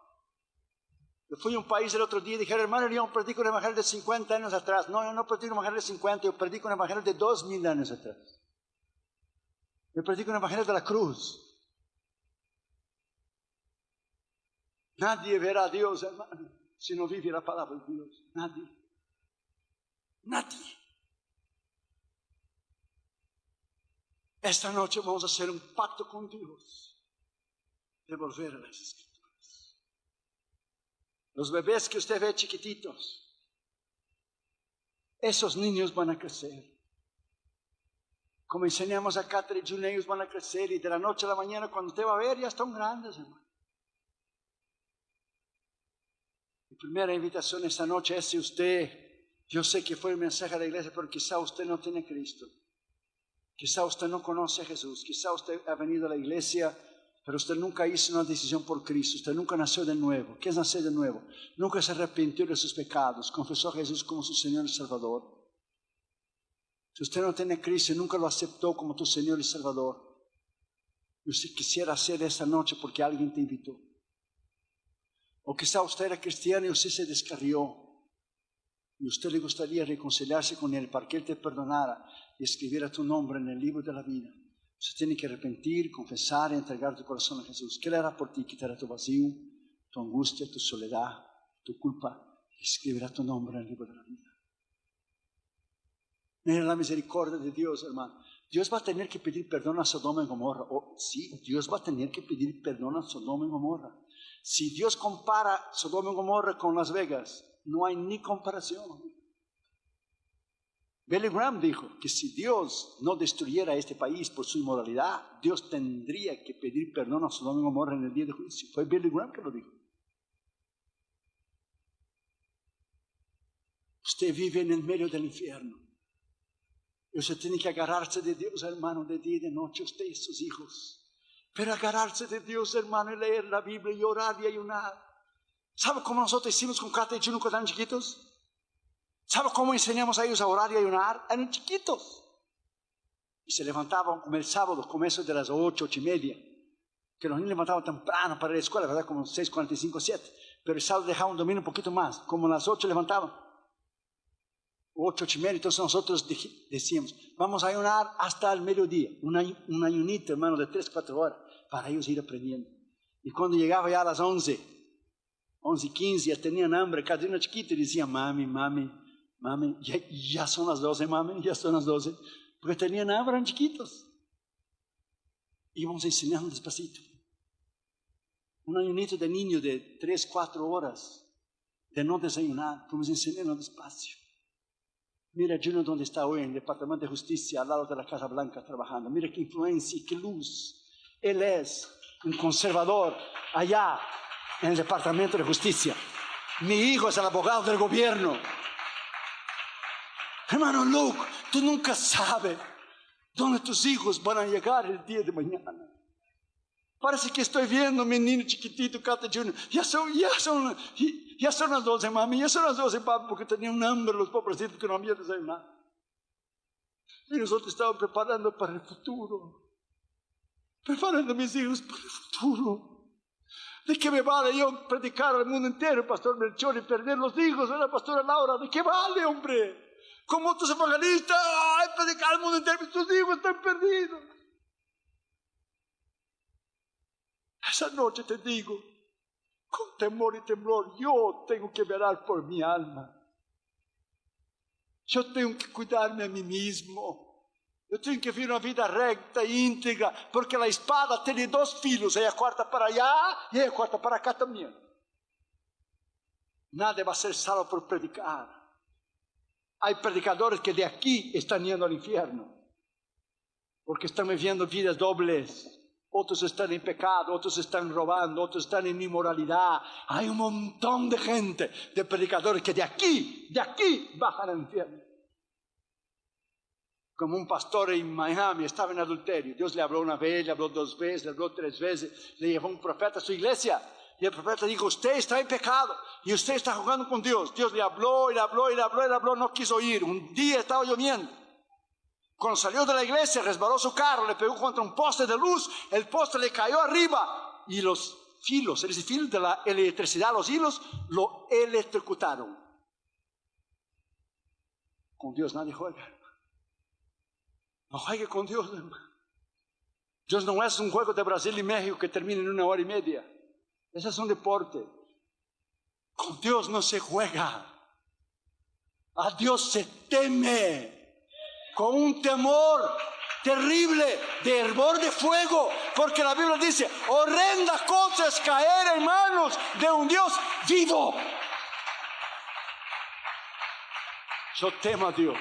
Yo fui a un país el otro día y dijeron, hermano, yo predico un evangelio de 50 años atrás. No, yo no predico un evangelio de 50, yo predico un evangelio de 2000 años atrás. Yo predico un evangelio de la cruz. Nadie verá a Dios, hermano, si no vive la palabra de Dios. Nadie. Esta noche vamos a hacer un pacto con Dios de volver a las Escrituras. Los bebés que usted ve chiquititos, esos niños van a crecer. Como enseñamos a Catherine Junior, ellos van a crecer y de la noche a la mañana cuando usted va a ver ya están grandes, hermano. Mi primera invitación esta noche es si usted, yo sé que fue el mensaje de la iglesia, pero quizá usted no tiene Cristo. Quizá usted no conoce a Jesús, quizá usted ha venido a la iglesia, pero usted nunca hizo una decisión por Cristo, usted nunca nació de nuevo. ¿Qué es nacer de nuevo? Nunca se arrepintió de sus pecados, confesó a Jesús como su Señor y Salvador. Si usted no tiene Cristo y nunca lo aceptó como tu Señor y Salvador, y usted quisiera hacer esta noche porque alguien te invitó. O quizá usted era cristiano y usted se descarrió. Y usted le gustaría reconciliarse con Él para que Él te perdonara y escribiera tu nombre en el libro de la vida. Usted tiene que arrepentir, confesar y entregar tu corazón a Jesús. ¿Qué le hará por ti? Quitará tu vacío, tu angustia, tu soledad, tu culpa y escribirá tu nombre en el libro de la vida. Mira la misericordia de Dios, hermano. Dios va a tener que pedir perdón a Sodoma y Gomorra. Sí, Dios va a tener que pedir perdón a Sodoma y Gomorra. Si Dios compara Sodoma y Gomorra con Las Vegas, no hay ni comparación. Billy Graham dijo que si Dios no destruyera este país por su inmoralidad, Dios tendría que pedir perdón a Sodoma y Gomorra en el día de juicio. Fue Billy Graham que lo dijo. Usted vive en el medio del infierno. Y usted tiene que agarrarse de Dios, hermano, de día y de noche, usted y sus hijos. Pero agarrarse de Dios, hermano, y leer la Biblia y orar y ayunar. ¿Sabe cómo nosotros hicimos con Cata y Juno cuando eran chiquitos? ¿Sabe cómo enseñamos a ellos a orar y ayunar? Eran chiquitos. Y se levantaban como el sábado, como eso de las 8, 8:30. Que los niños levantaban temprano para ir a la escuela, ¿verdad? Como 6:45, 7. Pero el sábado dejaban dormir un poquito más. Como a las 8 levantaban. 8, 8:30. Entonces nosotros decíamos, vamos a ayunar hasta el mediodía. Un ayunito, hermano, de 3, 4 horas. Para ellos ir aprendiendo. Y cuando llegaba ya a las 11:15, ya tenían hambre, cada uno chiquito y decía, mami, ya son las 12, mami, ya son las 12, porque tenían hambre, eran chiquitos. Íbamos enseñando despacito. Un ayunito de niño de 3, 4 horas, de no desayunar, fuimos enseñando despacio. Mira Juno donde está hoy, en el Departamento de Justicia, al lado de la Casa Blanca, trabajando. Mira qué influencia y qué luz. Él es un conservador allá en el Departamento de Justicia. Mi hijo es el abogado del gobierno. Hermano Luke, tú nunca sabes dónde tus hijos van a llegar el día de mañana. Parece que estoy viendo a mi niño chiquitito, Cata Junior. Ya son las 12, mami, ya son las 12, papi, porque tenían hambre los pobrecitos que no habían desayunado. Y nosotros estábamos preparando para el futuro. Preparando a mis hijos para el futuro. ¿De qué me vale yo predicar al mundo entero, Pastor Melchor, y perder los hijos de la pastora Laura? ¿De qué vale, hombre? Como otros evangelistas, predicar al mundo entero, y tus hijos están perdidos. Esa noche te digo, con temor y temblor, yo tengo que velar por mi alma. Yo tengo que cuidarme a mí mismo. Yo tengo que vivir una vida recta e íntegra, porque la espada tiene 2 filos, ella corta para allá y ella corta para acá también. Nadie va a ser salvo por predicar. Hay predicadores que de aquí están yendo al infierno, porque están viviendo vidas dobles. Otros están en pecado, otros están robando, otros están en inmoralidad. Hay un montón de gente, de predicadores que de aquí bajan al infierno. Como un pastor en Miami estaba en adulterio. Dios le habló una vez, le habló 2 veces, le habló 3 veces. Le llevó un profeta a su iglesia. Y el profeta dijo, usted está en pecado y usted está jugando con Dios. Dios le habló, y le habló, y le habló, y le habló, no quiso oír. Un día estaba lloviendo. Cuando salió de la iglesia, resbaló su carro, le pegó contra un poste de luz, el poste le cayó arriba y los filos, es decir, de la electricidad, los hilos, lo electrocutaron. Con Dios nadie juega. No juegue con Dios, hermano. Dios no es un juego de Brasil y México que termina en 1 hora y media. Ese es un deporte. Con Dios no se juega. A Dios se teme. Con un temor terrible, de hervor de fuego, porque la Biblia dice, horrenda cosa es caer en manos de un Dios vivo. Yo temo a Dios.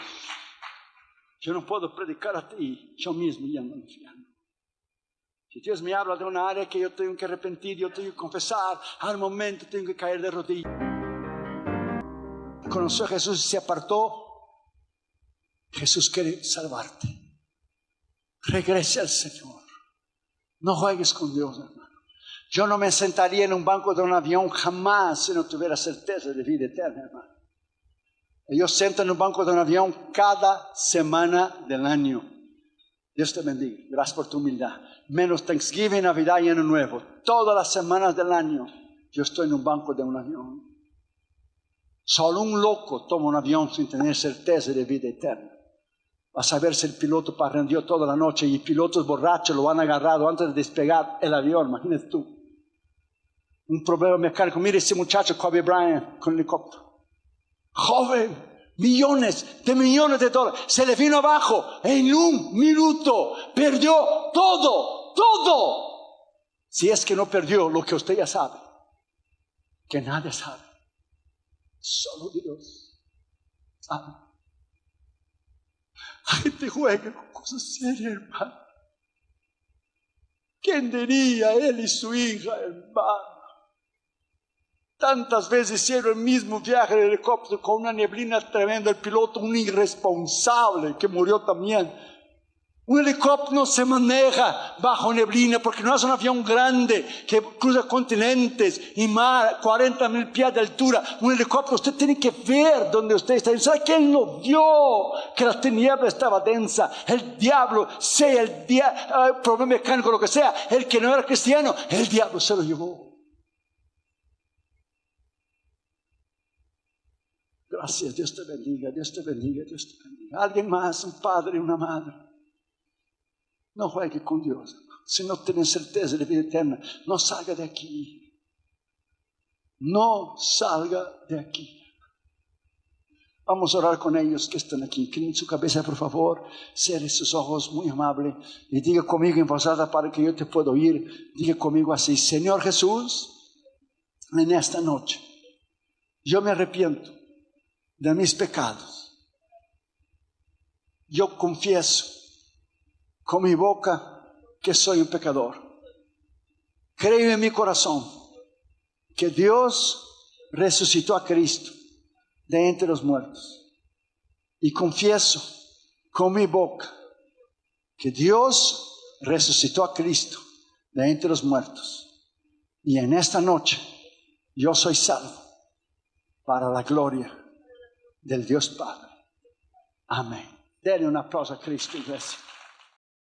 Yo no puedo predicar a ti, yo mismo ya no infierno. Si Dios me habla de una área que yo tengo que arrepentir, yo tengo que confesar, al momento tengo que caer de rodillas. Conoció a Jesús y se apartó. Jesús quiere salvarte. Regrese al Señor. No juegues con Dios, hermano. Yo no me sentaría en un banco de un avión jamás si no tuviera certeza de vida eterna, hermano. Yo siento en un banco de un avión cada semana del año. Dios te bendiga. Gracias por tu humildad. Menos Thanksgiving, Navidad y Año Nuevo. Todas las semanas del año yo estoy en un banco de un avión. Solo un loco toma un avión sin tener certeza de vida eterna. Vas a ver si el piloto parrandeó toda la noche y pilotos borrachos lo han agarrado antes de despegar el avión. Imagínate tú. Un problema mecánico. Mire ese muchacho Kobe Bryant con el helicóptero. Joven, millones de dólares. Se le vino abajo en un minuto. Perdió todo. Si es que no perdió lo que usted ya sabe. Que nadie sabe. Solo Dios sabe. La gente juega con cosas serias, hermano. ¿Quién diría él y su hija, hermano? Tantas veces hicieron el mismo viaje de helicóptero con una neblina tremenda. El piloto, un irresponsable que murió también. Un helicóptero no se maneja bajo neblina porque no es un avión grande que cruza continentes y mar, 40,000 pies de altura. Un helicóptero usted tiene que ver donde usted está. ¿Sabe quién lo vio? Que la tiniebla estaba densa. El diablo, sea el problema mecánico, lo que sea, el que no era cristiano, el diablo se lo llevó. Gracias, Dios te bendiga, Dios te bendiga, Dios te bendiga. Alguien más, un padre, una madre. No juegue con Dios. Si no tiene certeza de vida eterna, no salga de aquí. No salga de aquí. Vamos a orar con ellos que están aquí. Inclinen su cabeza, por favor. Cierre sus ojos, muy amable. Y diga conmigo en voz alta para que yo te pueda oír. Diga conmigo así: Señor Jesús, en esta noche yo me arrepiento de mis pecados. Yo confieso con mi boca que soy un pecador. Creo en mi corazón que Dios resucitó a Cristo de entre los muertos. Y confieso con mi boca que Dios resucitó a Cristo de entre los muertos. Y en esta noche yo soy salvo para la gloria del Dios Padre. Amén. Denle un aplauso a Cristo, iglesia.